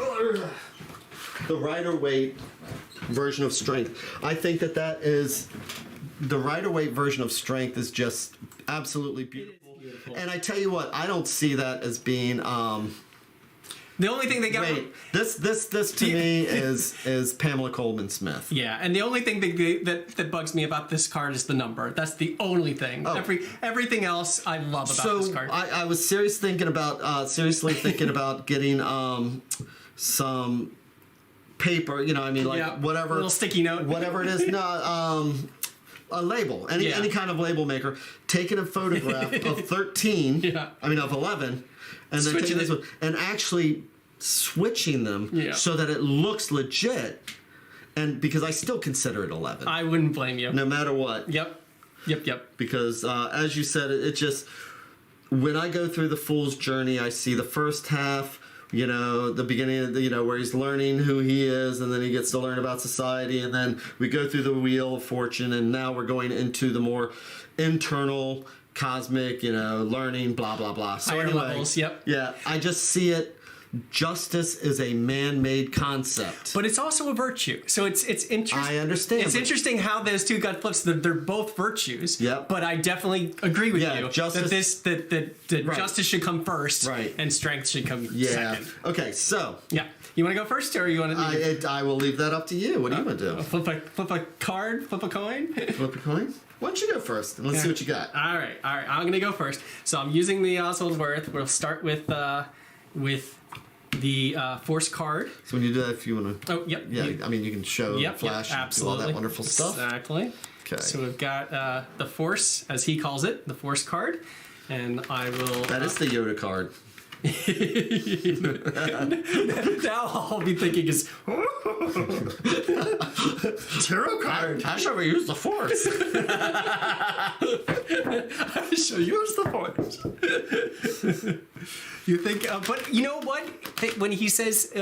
A: the Rider-Waite version of strength. I think that is the Rider-Waite version of strength is just absolutely beautiful. And I tell you what, I don't see that as being
B: the only thing they got.
A: Wait, this to me is Pamela Coleman Smith.
B: Yeah, and the only thing that bugs me about this card is the number. That's the only thing.
A: Oh.
B: Everything else I love about this card.
A: I was seriously thinking about getting some paper. Whatever,
B: a little sticky note,
A: whatever it is. No, a label, any kind of label maker. Taking a photograph of 13. Of 11. And then taking this one and actually switching them so that it looks legit, and because I still consider it 11.
B: I wouldn't blame you.
A: No matter what.
B: Yep.
A: Because as you said, it just, when I go through the Fool's Journey, I see the first half, the beginning of where he's learning who he is, and then he gets to learn about society, and then we go through the Wheel of Fortune, and now we're going into the more internal cosmic, learning, blah, blah, blah. So
B: higher
A: anyway,
B: levels, yep.
A: Yeah, I just see it justice is a man-made concept.
B: But it's also a virtue. So it's interesting.
A: I understand.
B: It's interesting how those two got flipped. They're both virtues.
A: Yep.
B: But I definitely agree with you
A: justice,
B: that justice should come first, and strength should come second.
A: Okay, so
B: you want to go first, or you want
A: to? I will leave that up to you. What do you want to do?
B: Flip a card, flip a coin.
A: Flip a coin. Why don't you go first and let's see what you got.
B: All right. I'm gonna go first. So I'm using the Oswald Worth. We'll start with the Force card.
A: So when you do that, if you want to...
B: Oh, yep.
A: Yeah, I mean, you can show flash and do all that wonderful stuff.
B: Exactly.
A: Okay.
B: So we've got the Force, as he calls it, the Force card. And I will...
A: That is the Yoda card.
B: Now all I'll be thinking is...
A: Tarot card. I shall use the Force.
B: I shall use the Force. You think, but you know what? When he says,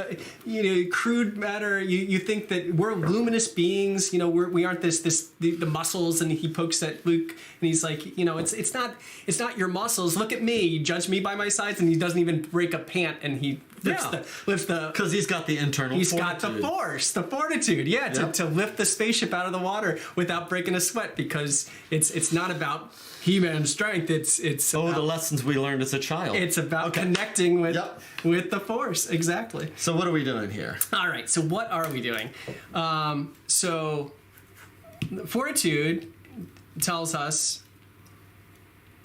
B: crude matter, you think that we're luminous beings. We aren't the muscles. And he pokes at Luke, and he's like, it's not your muscles. Look at me. You judge me by my sides, and he doesn't even break a pant, and he lifts the
A: because he's got the internal.
B: He's got the force, the fortitude, to lift the spaceship out of the water without breaking a sweat, because it's not about He-Man strength. It's
A: the lessons we learned as a child.
B: It's about connecting with the Force. Exactly.
A: So what are we doing here?
B: All right. So what are we doing? So Fortitude tells us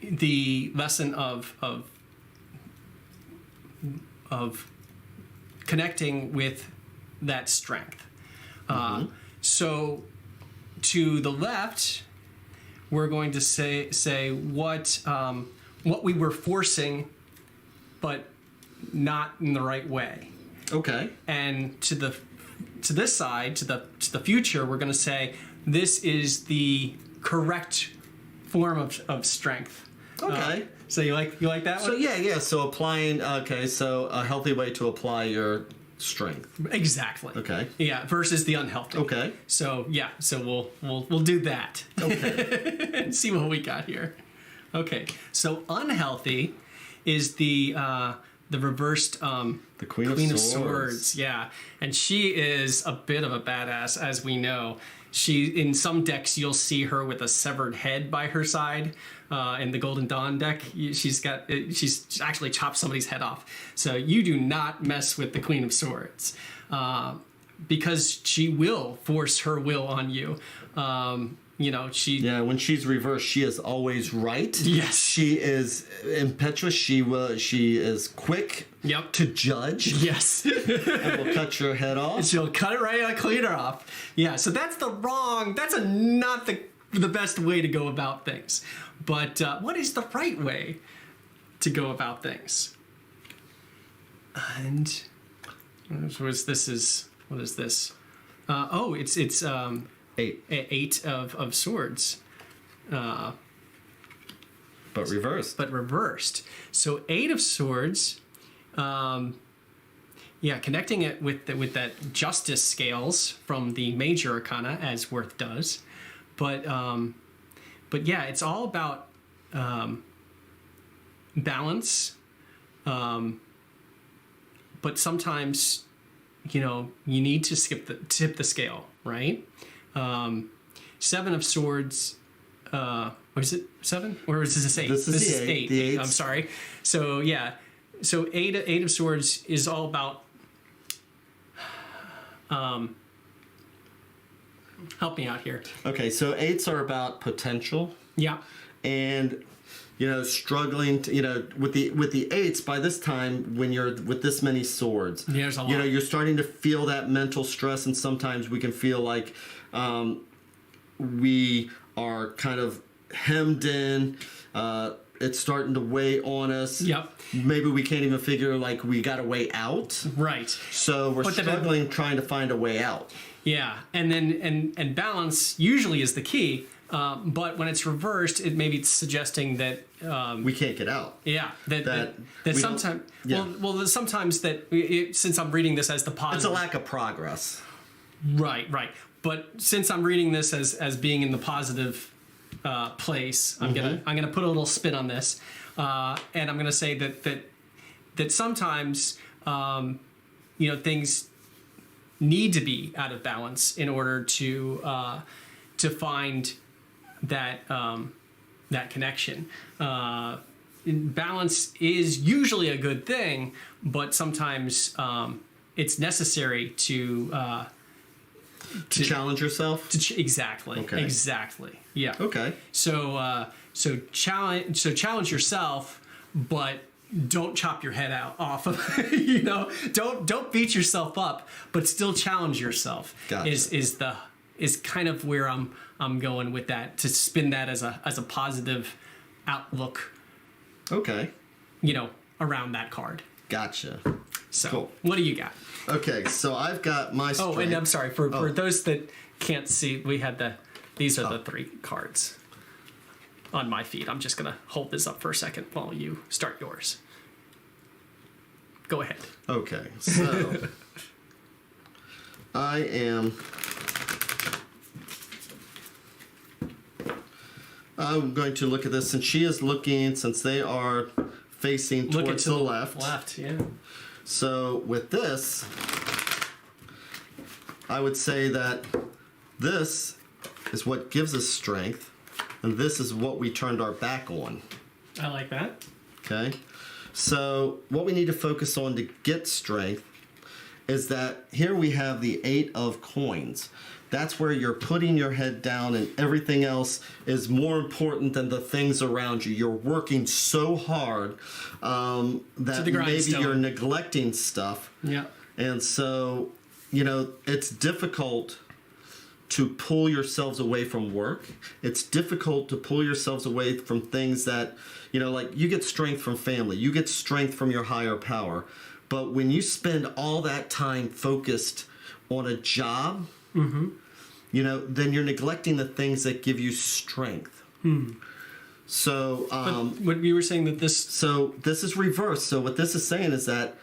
B: the lesson of connecting with that strength. So to the left, we're going to say what we were forcing, but not in the right way.
A: Okay.
B: And to this side, to the future, we're going to say this is the correct form of strength.
A: Okay.
B: So you like that one?
A: So yeah. So applying. Okay. So a healthy way to apply your strength.
B: Exactly.
A: Okay.
B: Yeah. Versus the unhealthy.
A: Okay.
B: So yeah. So we'll do that.
A: Okay.
B: And see what we got here. Okay. So unhealthy is the reversed
A: the Queen of Swords.
B: Yeah, and she is a bit of a badass, as we know. She, in some decks, you'll see her with a severed head by her side. In the Golden Dawn deck, she's actually chopped somebody's head off. So you do not mess with the Queen of Swords, because she will force her will on you.
A: When she's reversed, she is always right.
B: Yes.
A: She is impetuous. She is quick to judge.
B: Yes.
A: And will cut your head off.
B: She'll cut it right out, clean her off. Yeah, so that's not the best way to go about things. But what is the right way to go about things? And what is this? It's
A: 8.
B: 8 of swords.
A: But reversed.
B: So 8 of swords, connecting it with that justice scales from the major arcana, as Worth does. But yeah, it's all about balance. But sometimes, you need to tip the scale, right? 7 of swords. Or is it 7? Or is this 8?
A: This is 8. The 8.
B: I'm sorry. So yeah. So 8 of swords is all about. Help me out here.
A: Okay, so 8s are about potential.
B: Yeah.
A: And struggling to, with the 8s, by this time, when you're with this many swords,
B: there's a lot.
A: You're starting to feel that mental stress, and sometimes we can feel like we are kind of hemmed in. It's starting to weigh on us.
B: Yep.
A: Maybe we can't even figure, like, we got a way out.
B: Right.
A: So we're struggling trying to find a way out.
B: Yeah, and then and balance usually is the key. But when it's reversed, it may be suggesting that
A: we can't get out.
B: Yeah, that sometimes.
A: Yeah.
B: Well, sometimes since I'm reading this as the positive,
A: it's a lack of progress.
B: Right. But since I'm reading this as being in the positive place, I'm gonna put a little spin on this, and I'm gonna say that sometimes things need to be out of balance in order to find that that connection. Balance is usually a good thing, but sometimes it's necessary to
A: challenge yourself.
B: Exactly.
A: Okay.
B: Exactly. Yeah.
A: Okay.
B: So challenge yourself, but don't chop your head off. Don't beat yourself up, but still challenge yourself.
A: Gotcha.
B: Is kind of where I'm going with that, to spin that as a positive outlook.
A: Okay.
B: Around that card.
A: Gotcha.
B: So,
A: cool.
B: What do you got?
A: Okay, so I've got my strength.
B: Oh, and I'm sorry for those that can't see. We had these are the 3 cards on my feed. I'm just gonna hold this up for a second while you start yours. Go ahead.
A: Okay, so I'm going to look at this, and she is looking, since they are facing towards the left.
B: Left, yeah.
A: So with this, I would say that this is what gives us strength, and this is what we turned our back on.
B: I like that.
A: Okay? So what we need to focus on to get strength is that here we have the 8 of coins. That's where you're putting your head down and everything else is more important than the things around you. You're working so hard that maybe you're neglecting stuff.
B: Yeah.
A: And so, it's difficult to pull yourselves away from work. It's difficult to pull yourselves away from things that, like you get strength from family. You get strength from your higher power. But when you spend all that time focused on a job,
B: mm-hmm.
A: Then you're neglecting the things that give you strength. So,
B: what you were saying that this...
A: So this is reversed. So what this is saying is that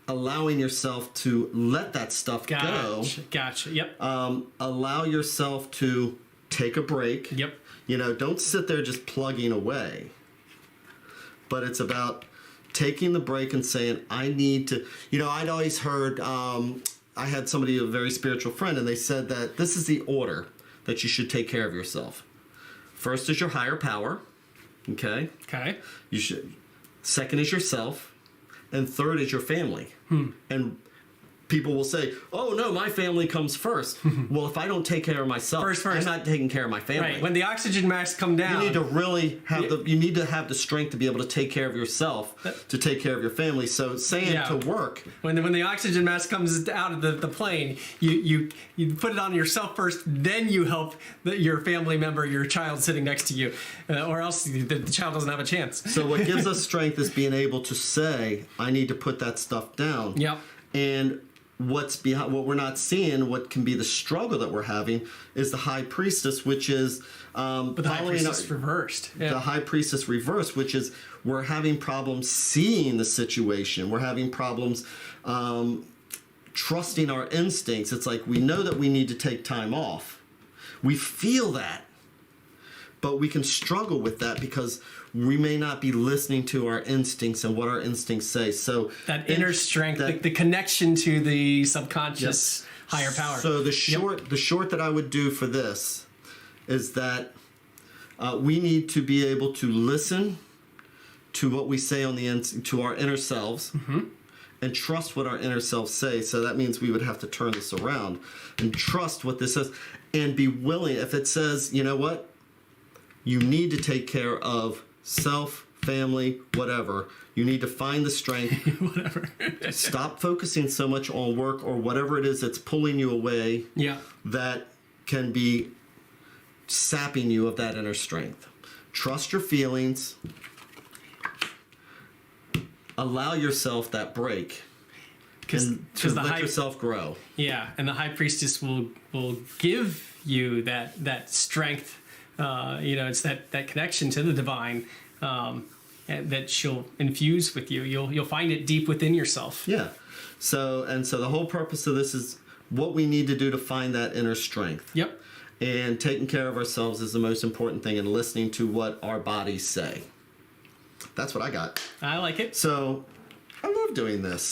A: allowing yourself to let that stuff go.
B: Gotcha. Yep.
A: Allow yourself to take a break.
B: Yep.
A: Don't sit there just plugging away. But it's about taking the break and saying, I need to... I'd always heard... I had somebody, a very spiritual friend, and they said that this is the order that you should take care of yourself. First is your higher power. Okay?
B: Okay.
A: Second is yourself. And third is your family. And people will say, oh, no, my family comes first. Well, if I don't take care of myself, first. I'm not taking care of my family.
B: Right. When the oxygen masks come down...
A: You need to really have you need to have the strength to be able to take care of yourself, to take care of your family. So saying to work...
B: When the oxygen mask comes out of the plane, you put it on yourself first, then you help your family member, your child sitting next to you, or else the child doesn't have a chance.
A: So what gives us strength is being able to say, I need to put that stuff down.
B: Yep.
A: And what's behind, what we're not seeing, what can be the struggle that we're having, is the High Priestess, which is
B: but the High Priestess reversed. Yeah.
A: The High Priestess reversed, which is we're having problems seeing the situation. We're having problems trusting our instincts. It's like we know that we need to take time off. We feel that, but we can struggle with that because we may not be listening to our instincts and what our instincts say. So
B: that inner strength, the connection to the subconscious higher power.
A: So the short that I would do for this is that we need to be able to listen to what we say on to our inner selves, and trust what our inner selves say. So that means we would have to turn this around and trust what this says, and be willing. If it says, you know what, you need to take care of self, family, whatever. You need to find the strength.
B: Whatever.
A: Stop focusing so much on work or whatever it is that's pulling you away.
B: Yeah.
A: That can be sapping you of that inner strength. Trust your feelings. Allow yourself that break. Because let yourself grow.
B: Yeah, and the High Priestess will give you that strength. It's that connection to the divine and that she'll infuse with you. You'll find it deep within yourself.
A: Yeah. So the whole purpose of this is what we need to do to find that inner strength.
B: Yep.
A: And taking care of ourselves is the most important thing, and listening to what our bodies say. That's what I got.
B: I like it.
A: So I love doing this.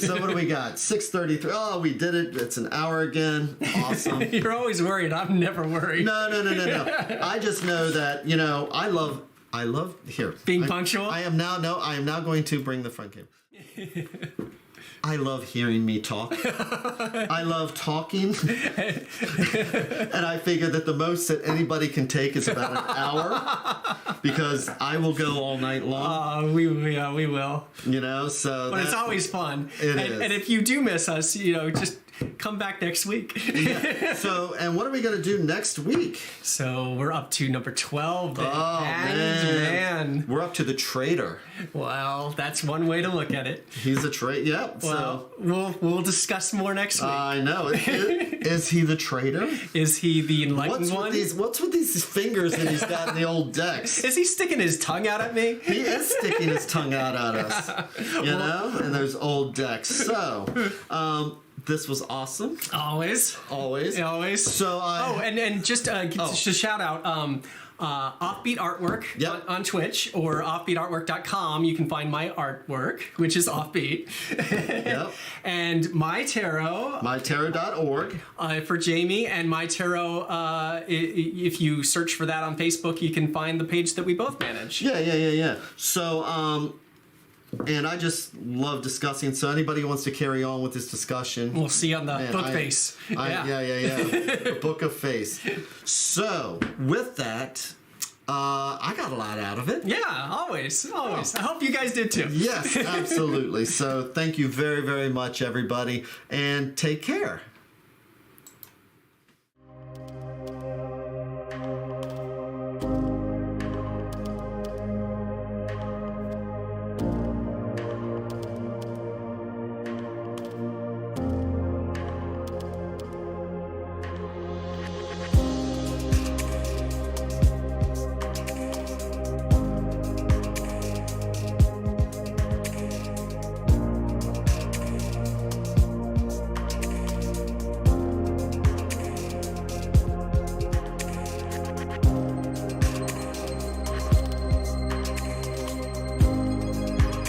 A: So what do we got? 6:33. Oh, we did it. It's an hour again. Awesome.
B: You're always worried. I'm never worried.
A: No. I just know that, I love here.
B: Being punctual?
A: I am now going to bring the front camera. I love hearing me talk. I love talking. And I figure that the most that anybody can take is about an hour, because I will go all night long.
B: We will.
A: So.
B: But it's always fun.
A: It is.
B: And if you do miss us, just come back next week.
A: Yeah. So, and what are we going to do next week?
B: So we're up to number 12.
A: Oh, man. We're up to the traitor.
B: Well, that's one way to look at it.
A: He's a traitor. Yep.
B: Well, we'll discuss more next week.
A: I know. Is he the traitor?
B: Is he the enlightened one?
A: What's with these fingers that he's got in the old decks?
B: Is he sticking his tongue out at me?
A: He is sticking his tongue out at us. And there's old decks. So, this was awesome.
B: Always.
A: So
B: and just to shout out, Offbeat Artwork on Twitch, or offbeatartwork.com. You can find my artwork, which is Offbeat.
A: Yep.
B: And MyTarot.
A: MyTarot.org.
B: For Jamie, and MyTarot, if you search for that on Facebook, you can find the page that we both manage.
A: Yeah. So, and I just love discussing. So anybody who wants to carry on with this discussion,
B: we'll see on the book face.
A: Yeah. The book of face. So with that, I got a lot out of it.
B: Yeah, always. I hope you guys did too.
A: Yes, absolutely. So thank you very, very much, everybody, and take care.